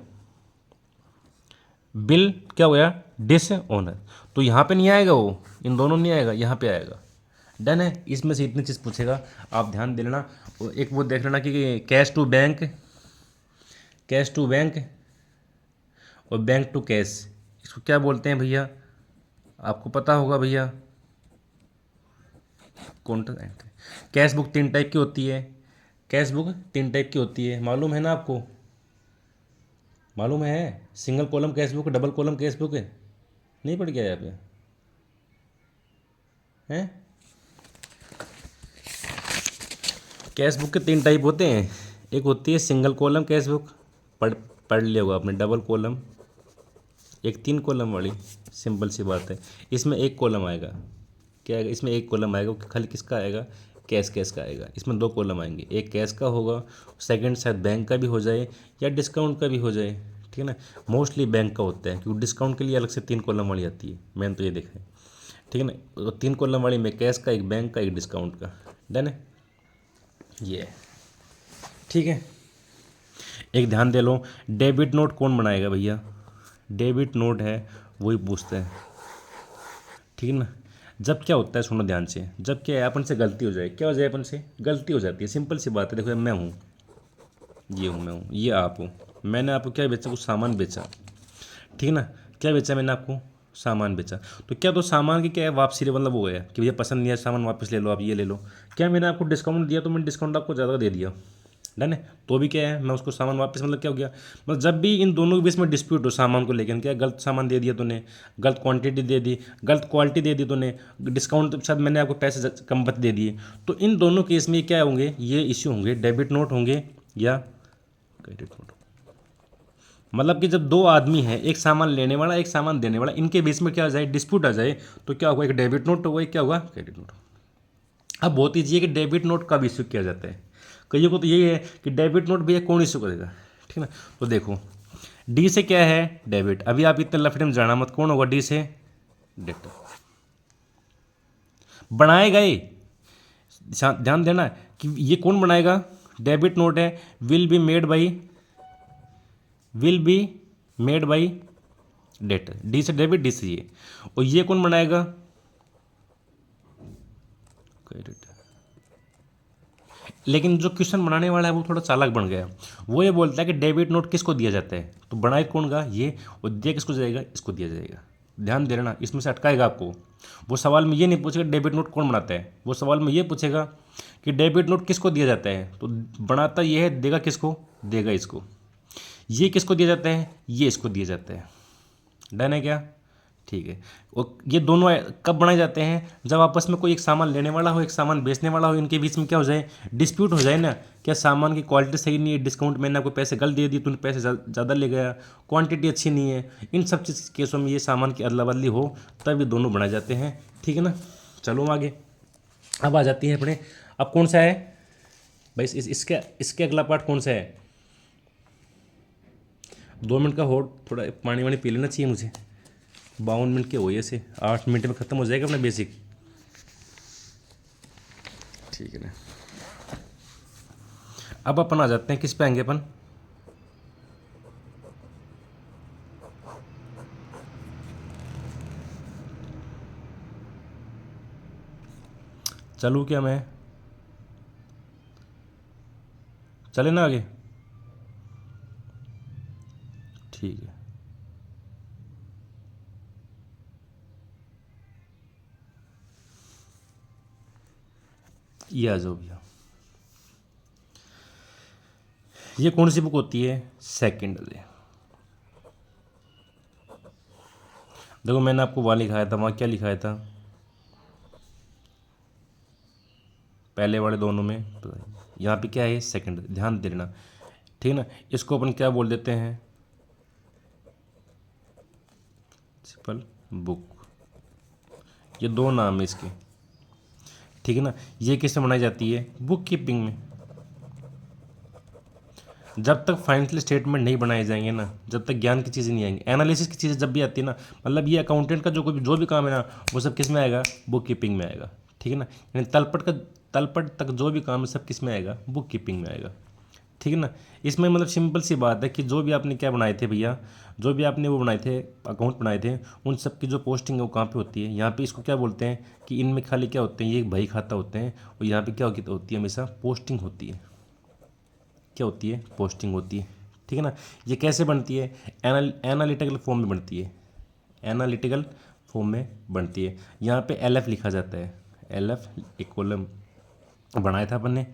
S1: बिल क्या हो गया, डिसऑनर, तो यहाँ पे नहीं आएगा वो, इन दोनों में नहीं आएगा, यहाँ पे आएगा, डन है। इसमें से इतनी चीज़ पूछेगा, आप ध्यान दे लेना। एक वो देख लेना कि cash to bank, cash to bank और बैंक टू कैश, इसको क्या बोलते हैं भैया, आपको पता होगा भैया, counter entry. Cash book 3 type की होती है, कैश बुक 3 टाइप की होती है, मालूम है ना आपको, मालूम है, single column cash book, double column cash book है, नहीं पढ़ गया यहाँ पे, हैं। कैश बुक के 3 टाइप होते हैं। एक होती है सिंगल कॉलम कैश बुक, पढ़ लिया होगा आपने। डबल कॉलम, एक 3 कॉलम वाली। सिंपल सी बात है, इसमें एक कॉलम आएगा। क्या आएगा इसमें? एक कॉलम आएगा। वो खाली किसका आएगा? कैश का आएगा। इसमें 2 कॉलम आएंगे, एक कैश का होगा, सेकंड शायद बैंक का भी हो जाए या डिस्काउंट का भी हो जाए, ठीक है ना। मोस्टली बैंक का होता है, क्योंकि डिस्काउंट के लिए अलग से 3 कॉलम वाली आती है, मैंने तो ये देखा है, ठीक है ना। तो 3 कॉलम वाली में कैश का, एक बैंक का, एक डिस्काउंट का। डन है ये, ठीक है। एक ध्यान दे लो, डेबिट नोट कौन बनाएगा भैया? डेबिट नोट है वही पूछते हैं, ठीक है ना। जब क्या होता है, सुनो ध्यान से, जब क्या है अपन से गलती हो जाए, क्या हो जाए अपन से? गलती हो जाती है। सिंपल सी बात है। देखो मैं हूँ, ये हूँ, मैं हूँ, ये आप हो। मैंने आपको क्या बेचा? कुछ सामान बेचा, ठीक है ना। क्या बेचा मैंने आपको? सामान बेचा। तो क्या, तो सामान की क्या है? वापसी, मतलब वो है कि भैया पसंद नहीं है सामान, वापस ले लो, आप ये ले लो। क्या मैंने आपको डिस्काउंट दिया, तो मैंने डिस्काउंट आपको ज़्यादा दे दिया, डन है। तो भी क्या है, मैं उसको सामान वापस, मतलब क्या हो गया? मतलब जब भी इन दोनों के बीच में डिस्प्यूट हो सामान को लेकर, क्या गलत सामान दे दिया तूने, गलत क्वांटिटी दे दी, गलत क्वालिटी दे दी तूने, डिस्काउंट के साथ मैंने आपको पैसे कम दे दिए, तो इन दोनों केस में क्या होंगे? ये इश्यू होंगे, डेबिट नोट होंगे या क्रेडिट नोट। मतलब कि जब 2 आदमी हैं, एक सामान लेने वाला, एक सामान देने वाला, इनके बीच में क्या आ जाए? डिस्प्यूट आ जाए, तो क्या होगा? एक डेबिट नोट होगा, एक क्या होगा? Credit note. अब बहुत ईजी है कि डेबिट नोट कब इश्यू किया जाता है। कईयों को तो यही है कि डेबिट नोट भैया कौन इश्यू करेगा, ठीक है ना। तो देखो, डी से क्या है? डेबिट। अभी आप इतने लफड़े में जाना मत, कौन होगा डी से? डेबिट। बनाएगा ये, ध्यान देना कि ये कौन बनाएगा? डेबिट नोट है, will be made by debtor. D से डेबिट, डी से ये। और ये कौन बनाएगा? क्रेडिट। लेकिन जो क्वेश्चन बनाने वाला है वो थोड़ा चालाक बन गया। वो ये बोलता है कि डेबिट नोट किसको दिया जाता है, तो बनाए कौन गा? ये। और दिया किसको जाएगा? इसको दिया जाएगा। ध्यान दे लेना, इसमें से अटकाएगा आपको। वो सवाल में ये नहीं पूछेगा डेबिट नोट कौन बनाता है, वो सवाल में ये पूछेगा कि डेबिट नोट किसको दिया जाता है, तो बनाता ये है, देगा किसको? देगा इसको। ये किसको दिया जाता है? ये इसको दिया जाता है। डन है क्या? ठीक है। और ये दोनों कब बनाए जाते हैं? जब आपस में कोई एक सामान लेने वाला हो, एक सामान बेचने वाला हो, इनके बीच में क्या हो जाए? डिस्प्यूट हो जाए ना। क्या सामान की क्वालिटी सही नहीं है, डिस्काउंट मैंने आपको पैसे गलत दे दिए, तूने पैसे ज़्यादा ले गया, क्वांटिटी अच्छी नहीं है, इन सब चीज़ केसों में ये सामान की अदला बदली हो, तब ये दोनों बनाए जाते हैं, ठीक है ना। चलो आगे, अब आ जाती है अपने, अब कौन सा है भाई? इसके अगला पार्ट कौन सा है? 2 मिनट का हो, थोड़ा पानी वानी पी लेना चाहिए मुझे। 52 मिनट के हो, ऐसे 8 मिनट में ख़त्म हो जाएगा अपना बेसिक, ठीक है ना। अब अपन आ जाते हैं किस पे आएंगे अपन? चलूँ क्या मैं? चले ना आगे? ठीक है। ये आ जाओ भैया। ये कौन सी बुक होती है? Second day. देखो मैंने आपको वहाँ लिखाया था, वहाँ क्या लिखाया था? पहले वाले दोनों में, यहाँ पे क्या है? सेकंड। ध्यान देना, ठीक है ना। इसको अपन क्या बोल देते हैं? Simple book. ये 2 नाम है इसके, ठीक है ना। ये किससे बनाई जाती है? बुक कीपिंग में। जब तक फाइनेंशियल स्टेटमेंट नहीं बनाए जाएंगे ना, जब तक ज्ञान की चीज़ें नहीं आएंगी, एनालिसिस की चीज़ें जब भी आती है ना, मतलब ये अकाउंटेंट का जो भी काम है ना, वो सब किस में आएगा? बुक कीपिंग में आएगा, ठीक है ना। यानी तलपट तक जो भी काम है सब किस में आएगा? बुक कीपिंग में आएगा, ठीक है ना। इसमें मतलब सिंपल सी बात है कि जो भी आपने क्या बनाए थे भैया, जो भी आपने वो बनाए थे, अकाउंट बनाए थे, उन सब की जो पोस्टिंग है वो कहाँ पे होती है? यहाँ पे इसको क्या बोलते हैं कि इनमें खाली क्या होते हैं? ये एक बही खाता होते हैं, और यहाँ पे क्या होती है? हमेशा पोस्टिंग होती है। क्या होती है? पोस्टिंग होती है, ठीक है ना। ये कैसे बनती है? एनालिटिकल फॉर्म में बनती है, एनालिटिकल फॉर्म में बनती है। यहाँ पे LF लिखा जाता है, LF एक कॉलम बनाया था अपन ने,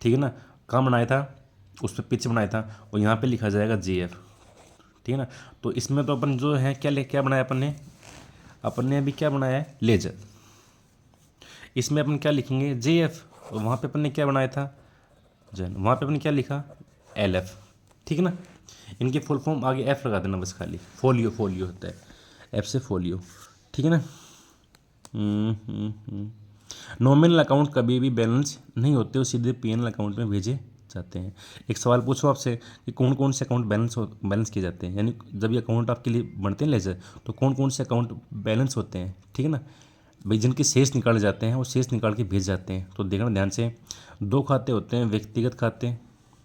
S1: ठीक है ना। कहाँ बनाया था? उस पर पिच बनाया था, और यहाँ पे लिखा जाएगा JF, ठीक है ना। तो इसमें तो अपन जो है क्या बनाया अपन ने? अपन ने अभी क्या बनाया है? लेजर। इसमें अपन क्या लिखेंगे JF, वहाँ पे अपन ने क्या बनाया था जन, वहाँ पे अपन ने क्या लिखा LF, ठीक है ना। इनकी फुल फॉर्म आगे F लगा देना बस खाली, फोलियो फोलियो होता है, F से फोलियो, ठीक है ना। नॉमिनल अकाउंट कभी भी बैलेंस नहीं होते, वो सीधे PNL अकाउंट में भेजे जाते हैं। एक सवाल पूछो आपसे कि कौन कौन से अकाउंट बैलेंस किए जाते हैं, यानी जब ये अकाउंट आपके लिए बनते हैं लेजर, तो कौन कौन से अकाउंट बैलेंस होते हैं, ठीक है ना भाई, जिनके शेष निकाले जाते हैं, वो शेष निकाल के भेज जाते हैं। तो देखना ध्यान से, 2 खाते होते हैं व्यक्तिगत खाते,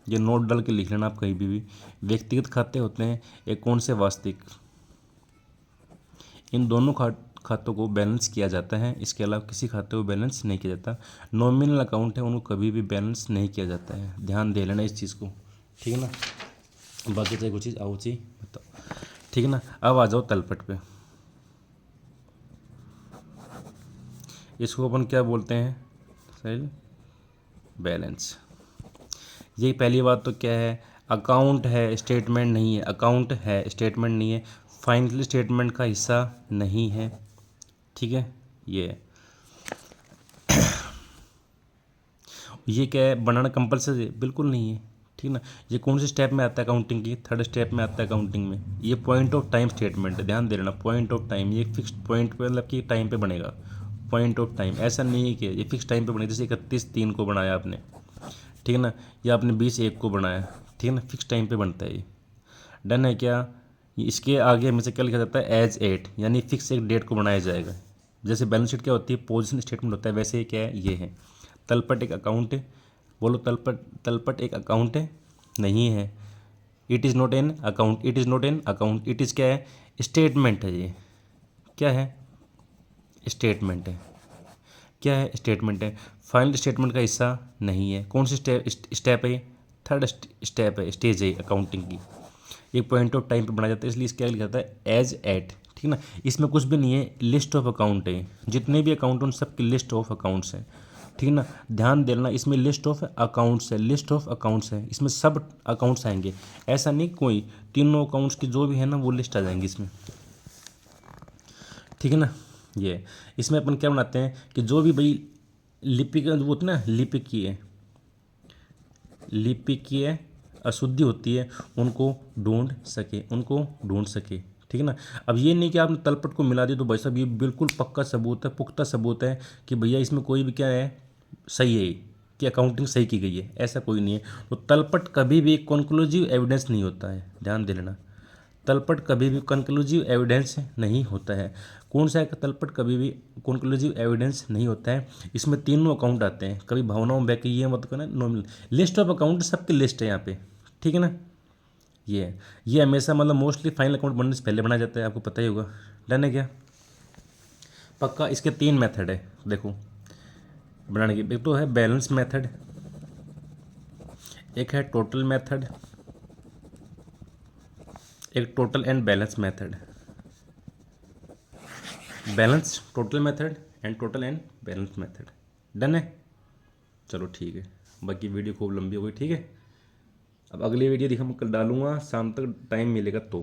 S1: ये नोट डाल के लिख लेना आप कहीं भी व्यक्तिगत खाते होते हैं, एक कौन से वास्तविक। इन दोनों खातों को बैलेंस किया जाता है, इसके अलावा किसी खाते को बैलेंस नहीं किया जाता। नॉमिनल अकाउंट है, उनको कभी भी बैलेंस नहीं किया जाता है, ध्यान दे लेना इस चीज़ को, ठीक है ना। बाकी चाहे कुछ चीज़ आओ चीज बताओ, ठीक है ना। अब आ जाओ तलपट पे, इसको अपन क्या बोलते हैं सेल बैलेंस। ये पहली बात तो क्या है, अकाउंट है स्टेटमेंट नहीं है, अकाउंट है स्टेटमेंट नहीं है, फाइनल स्टेटमेंट का हिस्सा नहीं है, ठीक है। ये क्या है, बनाना कंपलसरी बिल्कुल नहीं है, ठीक है ना। ये कौन से स्टेप में आता है अकाउंटिंग की, 3rd स्टेप में आता है अकाउंटिंग में। ये पॉइंट ऑफ टाइम स्टेटमेंट है, ध्यान दे लेना, पॉइंट ऑफ टाइम, ये फिक्स्ड पॉइंट पे मतलब कि टाइम पे बनेगा, पॉइंट ऑफ टाइम, ऐसा नहीं है कि ये फिक्स टाइम पे बनेगा। जैसे 31/3 को बनाया आपने, ठीक है ना, या आपने 20/1 को बनाया, ठीक है ना, फिक्स टाइम पे बनता है ये, डन है क्या। इसके आगे हमें से क्या लिखा जाता है एज एट, यानी फिक्स एक डेट को बनाया जाएगा। जैसे बैलेंस शीट क्या होती है, पोजीशन स्टेटमेंट होता है, वैसे ही क्या है ये है। तलपट एक अकाउंट है, बोलो तलपट एक अकाउंट है नहीं है। It is not an account, it is not an account, it is क्या है, स्टेटमेंट है। ये क्या है, स्टेटमेंट है, क्या है, स्टेटमेंट है, फाइनल स्टेटमेंट का हिस्सा नहीं है। कौन सी स्टेप है, 3rd स्टेप है, स्टेज है अकाउंटिंग की। एक पॉइंट ऑफ टाइम पे बनाया जाता है, इसलिए इसका लिखा जाता है एज एट, ठीक है ना। इसमें कुछ भी नहीं है, लिस्ट ऑफ अकाउंट है, जितने भी अकाउंट उन सब की लिस्ट ऑफ अकाउंट्स हैं, ठीक है ना। ध्यान देना, इसमें लिस्ट ऑफ अकाउंट्स है, लिस्ट ऑफ अकाउंट्स है, इसमें सब अकाउंट्स आएंगे, ऐसा नहीं कोई, तीनों अकाउंट्स की जो भी है ना वो लिस्ट आ जाएंगी इसमें, ठीक है ना। ये इसमें अपन क्या बनाते हैं कि जो भी भाई लिपिक वो होती है ना, लिपिकीय अशुद्धि होती है, उनको ढूंढ सके, ठीक है ना। अब ये नहीं कि आपने तलपट को मिला दिया तो भाई साहब ये बिल्कुल पक्का सबूत है, पुख्ता सबूत है कि भैया इसमें कोई भी क्या है सही है कि अकाउंटिंग सही की गई है, ऐसा कोई नहीं है। तो तलपट कभी भी कंक्लूसिव एविडेंस नहीं होता है, ध्यान दे लेना, तलपट कभी भी कंक्लूसिव एविडेंस नहीं होता है। कौन सा है तलपट कभी भी कंक्लूसिव एविडेंस नहीं होता है। इसमें तीनों अकाउंट आते हैं, कभी भावनाओं में बहके ये मत करना, नॉमिनल लिस्ट ऑफ अकाउंट सबकी लिस्ट है यहाँ पे, ठीक है ना। ये हमेशा मतलब मोस्टली फाइनल अकाउंट बनने से पहले बनाया जाता है, आपको पता ही होगा, डन है क्या पक्का। इसके 3 मेथड है देखो बनाने की, एक तो है बैलेंस मेथड, एक है टोटल मेथड, एक total and balance method, balance total method and total and balance method, done है। चलो ठीक है, बाकी वीडियो खूब लंबी हो गई, ठीक है। अब अगली वीडियो दिखा मैं कल डालूंगा, शाम तक टाइम मिलेगा तो,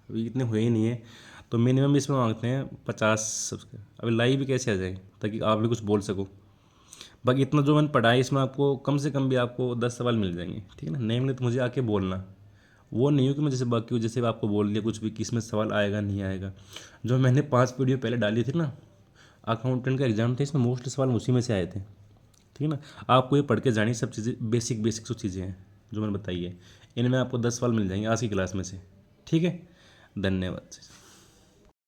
S1: अभी इतने हुए ही नहीं है, तो मिनिमम इसमें मांगते हैं 50 सब्सक्राइब। अभी लाइव भी कैसे आ जाए ताकि आप भी कुछ बोल सको। बाकी इतना जो मैंने पढ़ा है इसमें आपको कम से कम भी आपको 10 सवाल मिल जाएंगे, ठीक है ना। नहीं मिले तो मुझे आके बोलना, वो नहीं हो कि मैं जैसे बाकी जैसे आपको बोल दिया कुछ भी कि इसमें सवाल आएगा नहीं आएगा। जो मैंने 5 वीडियो पहले डाली थी ना, अकाउंटेंट का एग्जाम था, इसमें मोस्टली सवाल उसी में से आए थे, ठीक है ना। आपको ये पढ़ के जानी सब चीज़ें बेसिक जो चीज़ें हैं जो मैंने बताई है, इनमें आपको 10 सवाल मिल जाएंगे आज की क्लास में से, ठीक है। धन्यवाद।